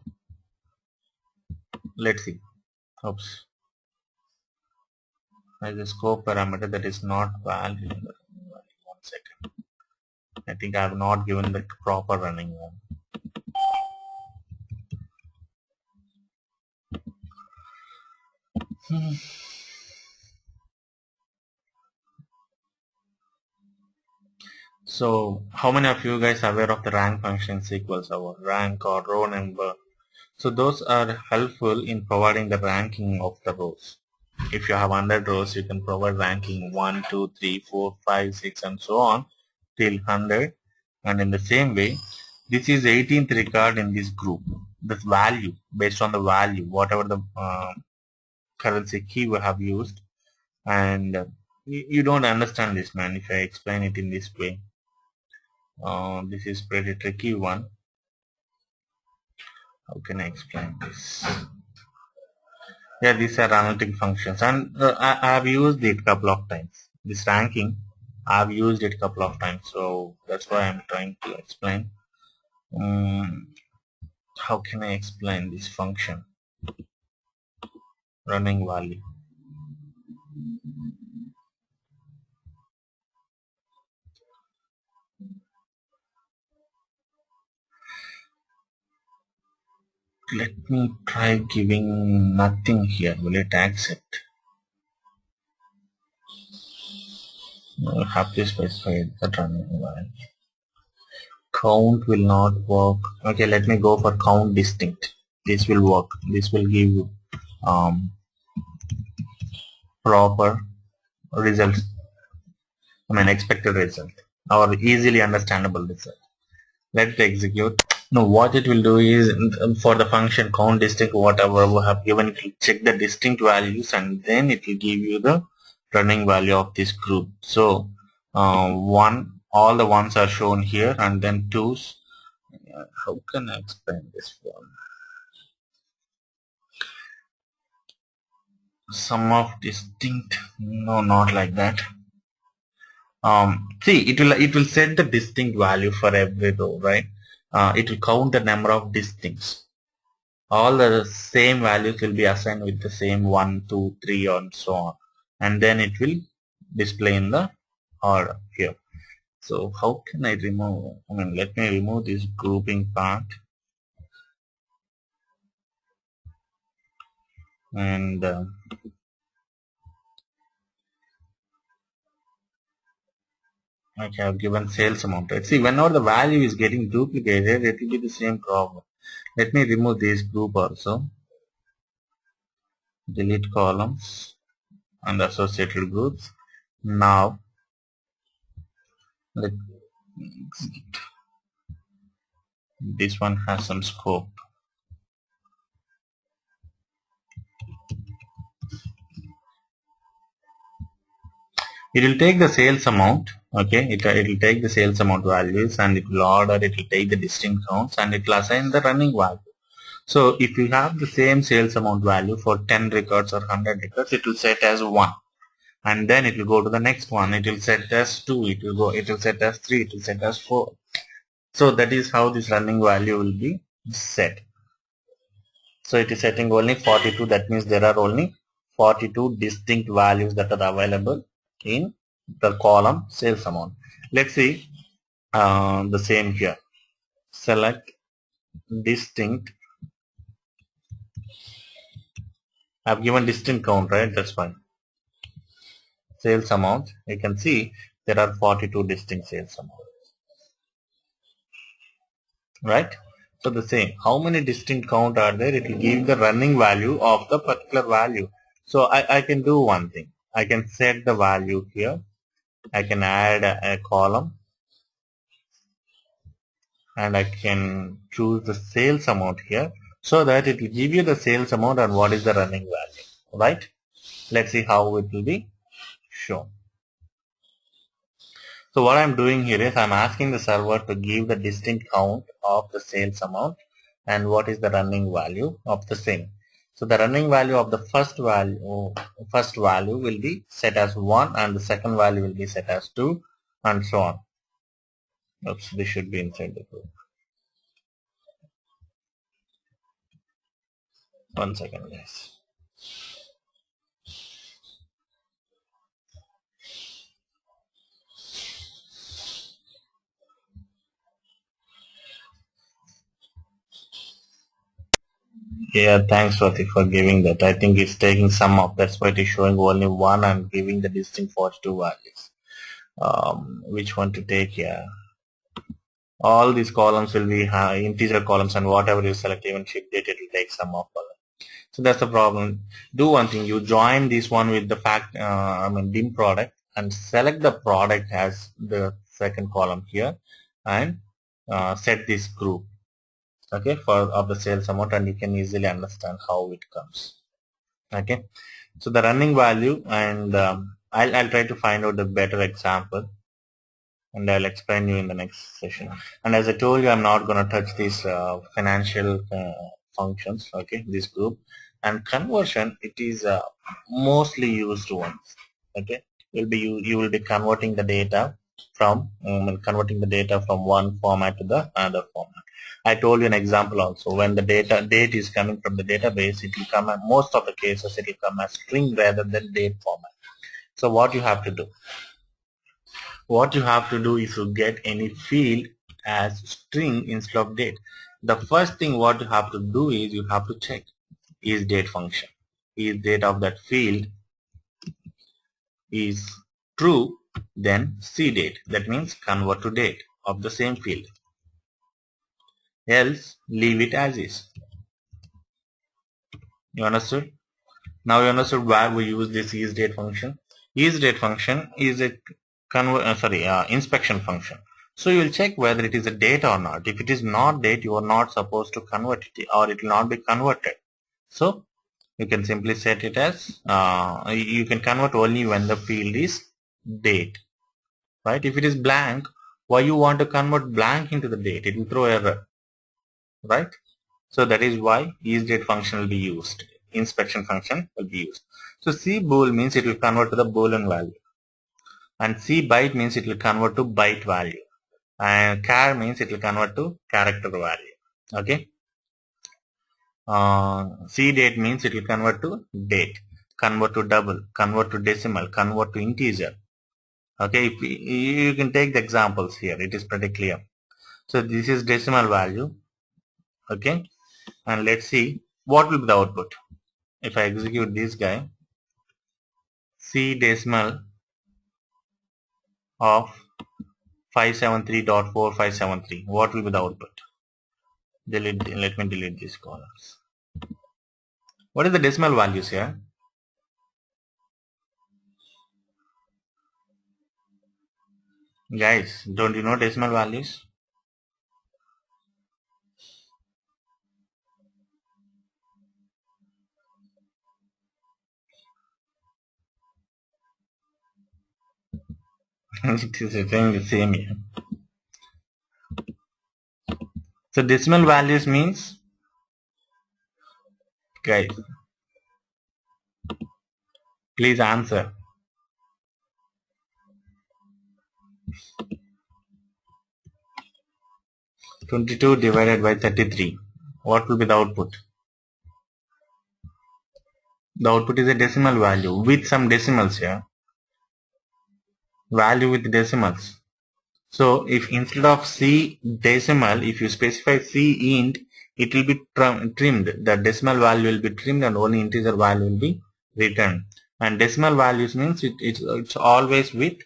let's see. Oops. There's a scope parameter that is not valid. 1 second. I think I have not given the proper running one. So how many of you guys are aware of the rank function SQL Server, rank or row number? So those are helpful in providing the ranking of the rows. If you have 100 rows, you can provide ranking 1, 2, 3, 4, 5, 6 and so on till 100. And in the same way, this is 18th record in this group. This value, based on the value, whatever the currency key we have used. And you don't understand this, man, if I explain it in this way. This is pretty tricky one. How can I explain this? Yeah, these are analytic functions, and I have used it a couple of times. This ranking, I have used it a couple of times, so that's why I'm trying to explain. How can I explain this function? Running value. Let me try giving nothing here. Will it accept? I have to specify the running value. Count will not work. Okay, let me go for count distinct. This will work. This will give you proper results. I mean expected result or easily understandable result. Let it execute. Now what it will do is for the function count distinct, whatever we have given, it will check the distinct values and then it will give you the running value of this group. So one, all the ones are shown here, and then twos. How can I explain this one? Sum of distinct, no, not like that. See, it will set the distinct value for every row, right? It will count the number of distincts. All the same values will be assigned with the same 1, 2, 3, and so on, and then it will display in the order here. So how can I remove? Let me remove this grouping part, and I have given sales amount. Right? See, whenever the value is getting duplicated, it will be the same problem. Let me remove this group also. Delete columns and associated groups. Now, let this one has some scope. It will take the sales amount. Okay, it will take the sales amount values, and it will order. It will take the distinct counts, and it will assign the running value. So if you have the same sales amount value for 10 records or 100 records, it will set as 1. And then it will go to the next one. It will set as 2. It will set as 3. It will set as 4. So that is how this running value will be set. So it is setting only 42. That means there are only 42 distinct values that are available in the column sales amount. Let's see the same here. Select distinct. I've given distinct count, right? That's fine. Sales amount. You can see there are 42 distinct sales amounts. Right? So the same. How many distinct count are there? It will give the running value of the particular value. So I can do one thing. I can set the value here. I can add a column, and I can choose the sales amount here, so that it will give you the sales amount and what is the running value. Right? Let's see how it will be shown. So what I'm doing here is I'm asking the server to give the distinct count of the sales amount and what is the running value of the same. So the running value of the first value will be set as 1, and the second value will be set as 2, and so on. Oops, this should be inside the group. 1 second, guys. Yeah, thanks Swati for giving that. I think it's taking some of, that's why it is showing only 1 and giving the distinct 42 values. Which one to take? Yeah, all these columns will be integer columns, and whatever you select, even ship date, it will take some of them. So that's the problem. Do one thing, you join this one with the dim product, and select the product as the second column here, and set this group, okay, for of the sales amount, and you can easily understand how it comes. Okay, so the running value, and I'll try to find out the better example, and I'll explain you in the next session. And as I told you, I'm not going to touch these financial functions, okay, this group. And conversion, it is mostly used ones, okay. You will be converting the data from one format to the another format. I told you an example also. When the date is coming from the database, it will come, most of the cases it will come as string rather than date format. So what you have to do? What you have to do is to get any field as string instead of date. The first thing what you have to do is you have to check is date function. Is date of that field is true, then see date. That means convert to date of the same field. Else leave it as is. You understood? Now you understood why we use this isDate function. IsDate function is a inspection function. So you will check whether it is a date or not. If it is not date, you are not supposed to convert it, or it will not be converted. So you can simply set it as you can convert only when the field is date. right? If it is blank, why you want to convert blank into the date? It will throw error, right? So that is why isDate function will be used. Inspection function will be used. So cbool means it will convert to the boolean value, and cbyte means it will convert to byte value, and char means it will convert to character value. Okay. CDate means it will convert to date, convert to double, convert to decimal, convert to integer. Okay, if you can take the examples here, it is pretty clear. So this is decimal value. Okay, and let's see what will be the output. If I execute this guy, C decimal of 573.4573, what will be the output? Delete. Let me delete these columns. What is the decimal values here? Guys, don't you know decimal values? It is saying the same here. So decimal values means, guys, please answer. 22 divided by 33. What will be the output? The output is a decimal value with some decimals here. Value with decimals. So if instead of C decimal, if you specify C int, it will be trimmed. The decimal value will be trimmed and only integer value will be returned. And decimal values means it's always with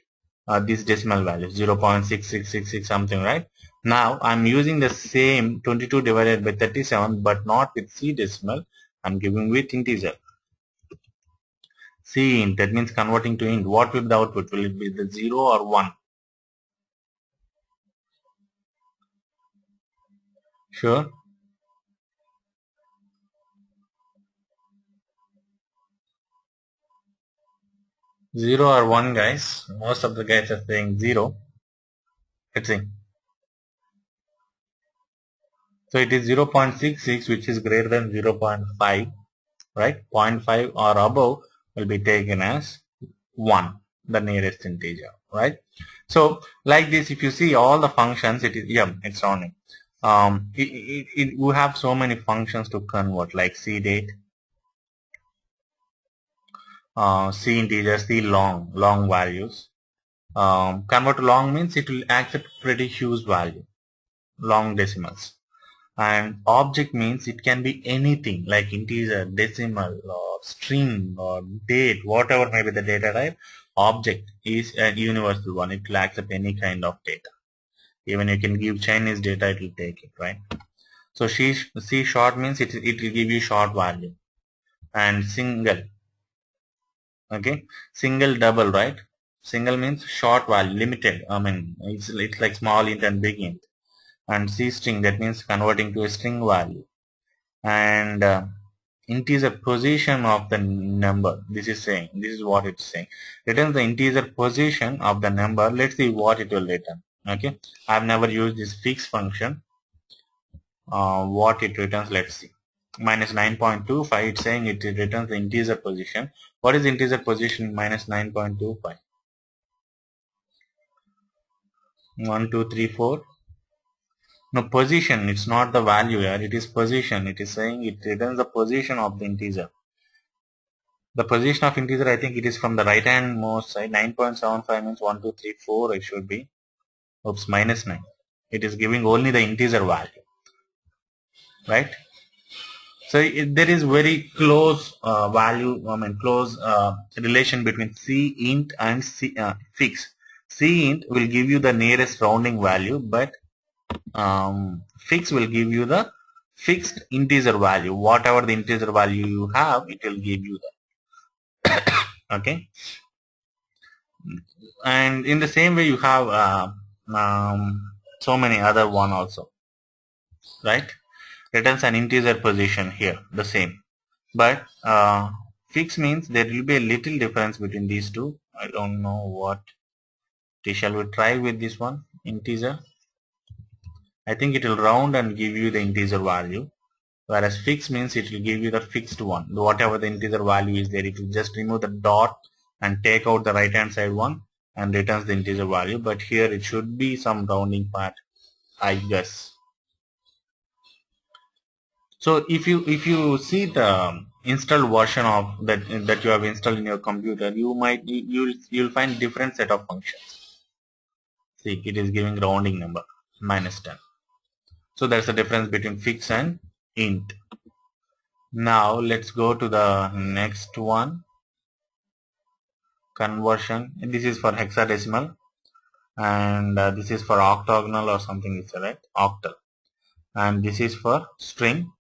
this decimal value 0.6666 something, right? Now I'm using the same 22 divided by 37 but not with C decimal. I'm giving with integer. C int, that means converting to int. What will be the output? Will it be the 0 or 1? Sure. 0 or 1, guys. Most of the guys are saying 0. Let's see. So it is 0.66, which is greater than 0.5, right? 0.5 or above will be taken as 1, the nearest integer, right? So like this, if you see all the functions, it is, yeah, it's running. We have so many functions to convert, like cdate, C integer, C long values. Convert to long means it will accept pretty huge value, long decimals. And object means it can be anything like integer, decimal, or string, or date, whatever may be the data type. Object is a universal one. It will accept any kind of data. Even you can give Chinese data, it will take it, right? So C short means it will give you short value. And single, okay, single double, right? Single means short value, limited. I mean, it's like small int and big int. And C string, that means converting to a string value. And integer position of the number. This is what it's saying. Returns the integer position of the number. Let's see what it will return. Okay, I've never used this fix function. What it returns, let's see. Minus 9.25, it's saying it returns the integer position. What is integer position minus 9.25? 1, 2, 3, 4. No, position, it's not the value here, it is position. It is saying it returns the position of the integer. The position of integer, I think it is from the right hand most side. 9.75 means 1, 2, 3, 4, it should be. Oops, minus 9. It is giving only the integer value, right? So there is very close close relation between C int and fix. C int will give you the nearest rounding value, but fix will give you the fixed integer value. Whatever the integer value you have, it will give you that. Okay. And in the same way, you have so many other one also, right? Returns an integer position here, the same. But fix means there will be a little difference between these two. I don't know what Shall we try with this one, integer? I think it will round and give you the integer value, whereas fixed means it will give you the fixed one. Whatever the integer value is there, it will just remove the dot and take out the right hand side one and returns the integer value. But here it should be some rounding part, I guess. So if you see the installed version of that you have installed in your computer, you'll find different set of functions. See, it is giving rounding number -10. So there's a difference between fix and int. Now let's go to the next one, conversion. This is for hexadecimal, and this is for octagonal or something, it's right, octal, and this is for string.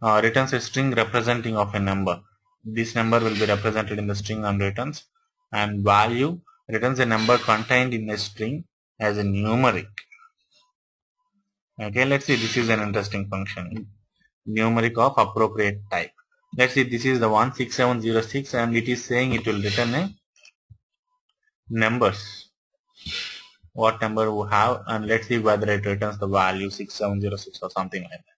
Returns a string representing of a number. This number will be represented in the string and returns, and value returns a number contained in a string as a numeric. Okay, let's see, this is an interesting function, numeric of appropriate type. Let's see, this is the one 6706, and it is saying it will return a numbers, what number we have, and let's see whether it returns the value 6706 or something like that.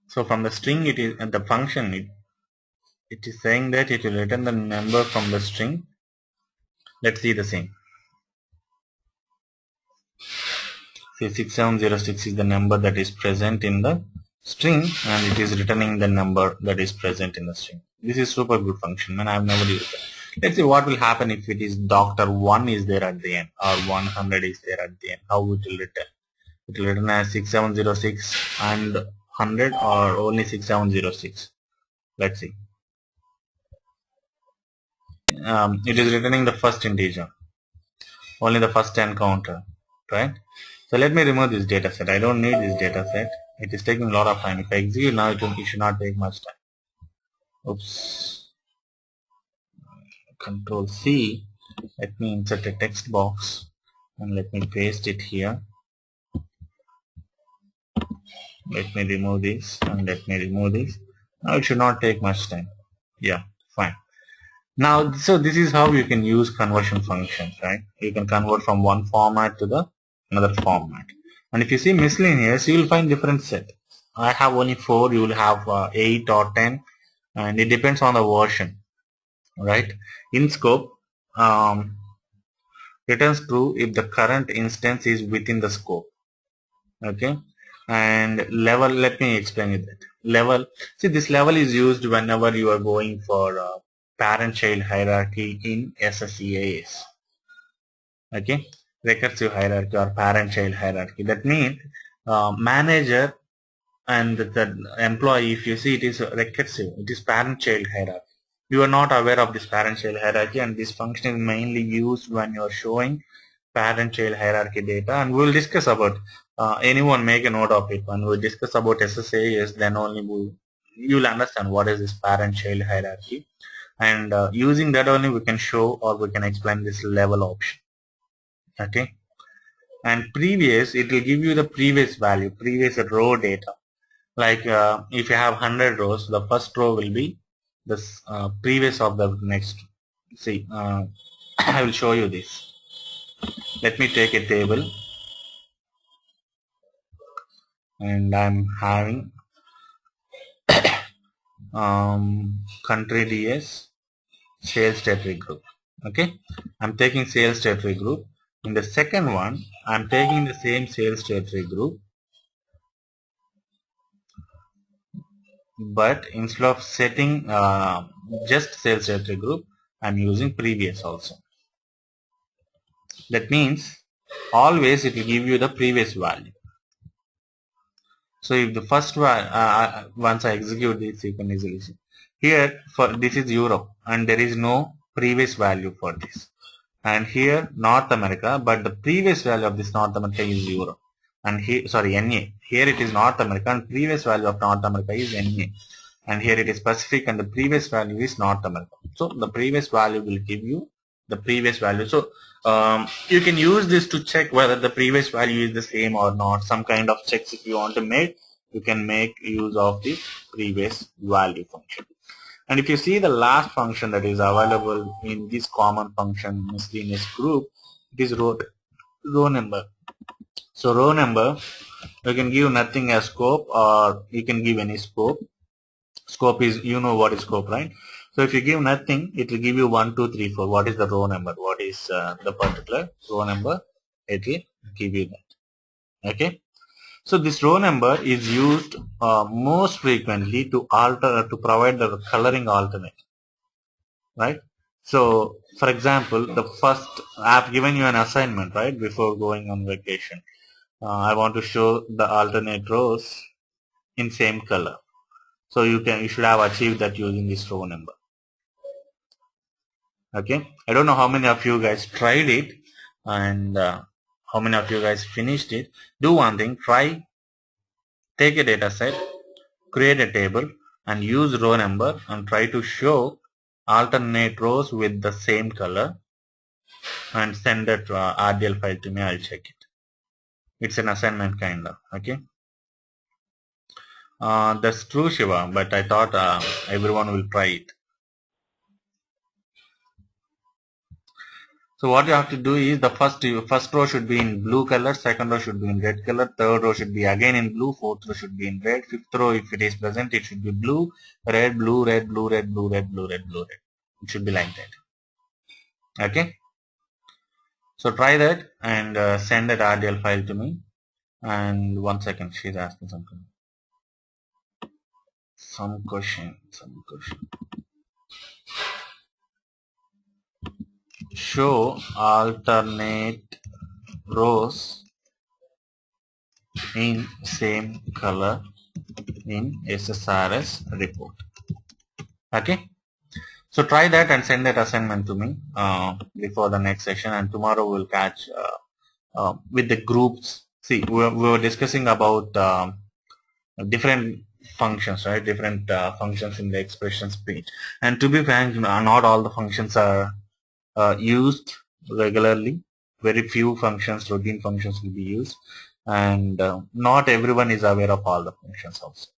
So from the string, it is the function, it is saying that it will return the number from the string. Let's see the same. See, 6706 is the number that is present in the string, and it is returning the number that is present in the string. This is super good function, man. I have never used it. Let's see what will happen if it is Dr. 1 is there at the end, or 100 is there at the end. How it will return? It will return as 6706 and 100, or only 6706. Let's see. It is returning the first integer, only the first encounter, right? So let me remove this data set. I don't need this data set. It is taking a lot of time. If I execute now, it should not take much time. Oops. Control C. Let me insert a text box and let me paste it here. Let me remove this and let me remove this. Now it should not take much time. Yeah, fine. Now, so this is how you can use conversion functions, right? You can convert from one format to the another format. And if you see miscellaneous, you will find different set. I have only 4, you will have 8 or 10, and it depends on the version, right? In scope, returns true if the current instance is within the scope. Okay, and level, let me explain it. Level, see, this level is used whenever you are going for parent-child hierarchy in SSRS. Okay, recursive hierarchy or parent-child hierarchy. That means manager and the employee, if you see, it is recursive, it is parent-child hierarchy. You are not aware of this parent-child hierarchy, and this function is mainly used when you are showing parent-child hierarchy data, and we will discuss about anyone make a note of it. When we discuss about SSRS, then only you will understand what is this parent-child hierarchy, and using that only we can show or we can explain this level option. Okay, and previous, it will give you the previous value, previous row data. Like if you have 100 rows, the first row will be the previous of the next. See, I will show you this. Let me take a table, and I'm having country DS, sales territory group. Okay, I'm taking sales territory group. In the second one, I'm taking the same sales territory group, but instead of setting just sales territory group, I'm using previous also. That means always it will give you the previous value. So if the first one, once I execute this, you can easily see. Here, for this is Europe, and there is no previous value for this. And here North America, but the previous value of this North America is Europe. And here, sorry, NA. Here it is North America, and previous value of North America is NA. And here it is Pacific, and the previous value is North America. So the previous value will give you the previous value. So you can use this to check whether the previous value is the same or not. Some kind of checks if you want to make, you can make use of the previous value function. And if you see the last function that is available in this common function miscellaneous group, it is row number. So row number, you can give nothing as scope, or you can give any scope. Scope is, you know what is scope, right? So if you give nothing, it will give you 1, 2, 3, 4. What is the row number? What is the particular row number? It will give you that. Okay. So this row number is used most frequently to provide the coloring alternate, right? So for example, I've given you an assignment, right, before going on vacation. I want to show the alternate rows in same color. So you should have achieved that using this row number. Okay, I don't know how many of you guys tried it and how many of you guys finished it. Do one thing, take a data set, create a table and use row number and try to show alternate rows with the same color and send that RDL file to me. I'll check it. It's an assignment kind of. Okay. That's true, Shiva, but I thought everyone will try it. So what you have to do is the first row should be in blue color, second row should be in red color, third row should be again in blue, fourth row should be in red, fifth row if it is present it should be blue, red, blue, red, blue, red, blue, red, blue, red, blue, red. It should be like that. Okay. So try that and send that RDL file to me. And 1 second, she's asking something. Some question. Show alternate rows in same color in SSRS report. Okay. So try that and send that assignment to me before the next session, and tomorrow we'll catch with the groups. See, we were discussing about different functions, right? Different functions in the expressions page. And to be frank, not all the functions are used regularly. Very few functions, routine functions will be used, and not everyone is aware of all the functions also.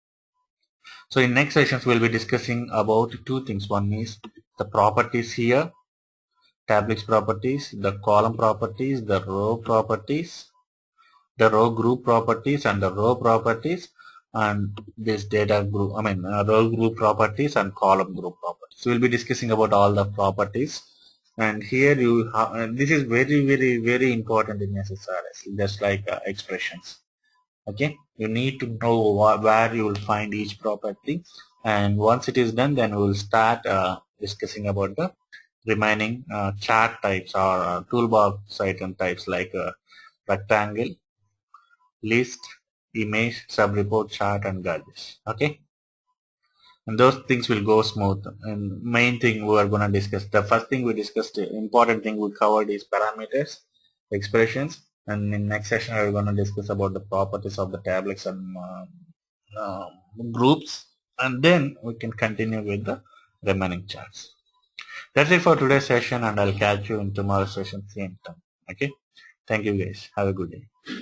So in next sessions we'll be discussing about two things. One is the properties here, tablets properties, the column properties, the row properties, the row group properties and the row properties, and this data group, row group properties and column group properties. So we'll be discussing about all the properties. And here you have, this is very important in SSRS, just like expressions. Okay, you need to know where you will find each property, and once it is done, then we will start discussing about the remaining chart types or toolbox item types like rectangle, list, image, subreport, chart and gauges. Okay, and those things will go smooth. And main thing we are going to discuss, the first thing we discussed, important thing we covered is parameters, expressions, and in next session we are going to discuss about the properties of the tablets and groups, and then we can continue with the remaining charts. That's it for today's session, and I'll catch you in tomorrow's session same time. Okay, thank you guys, have a good day.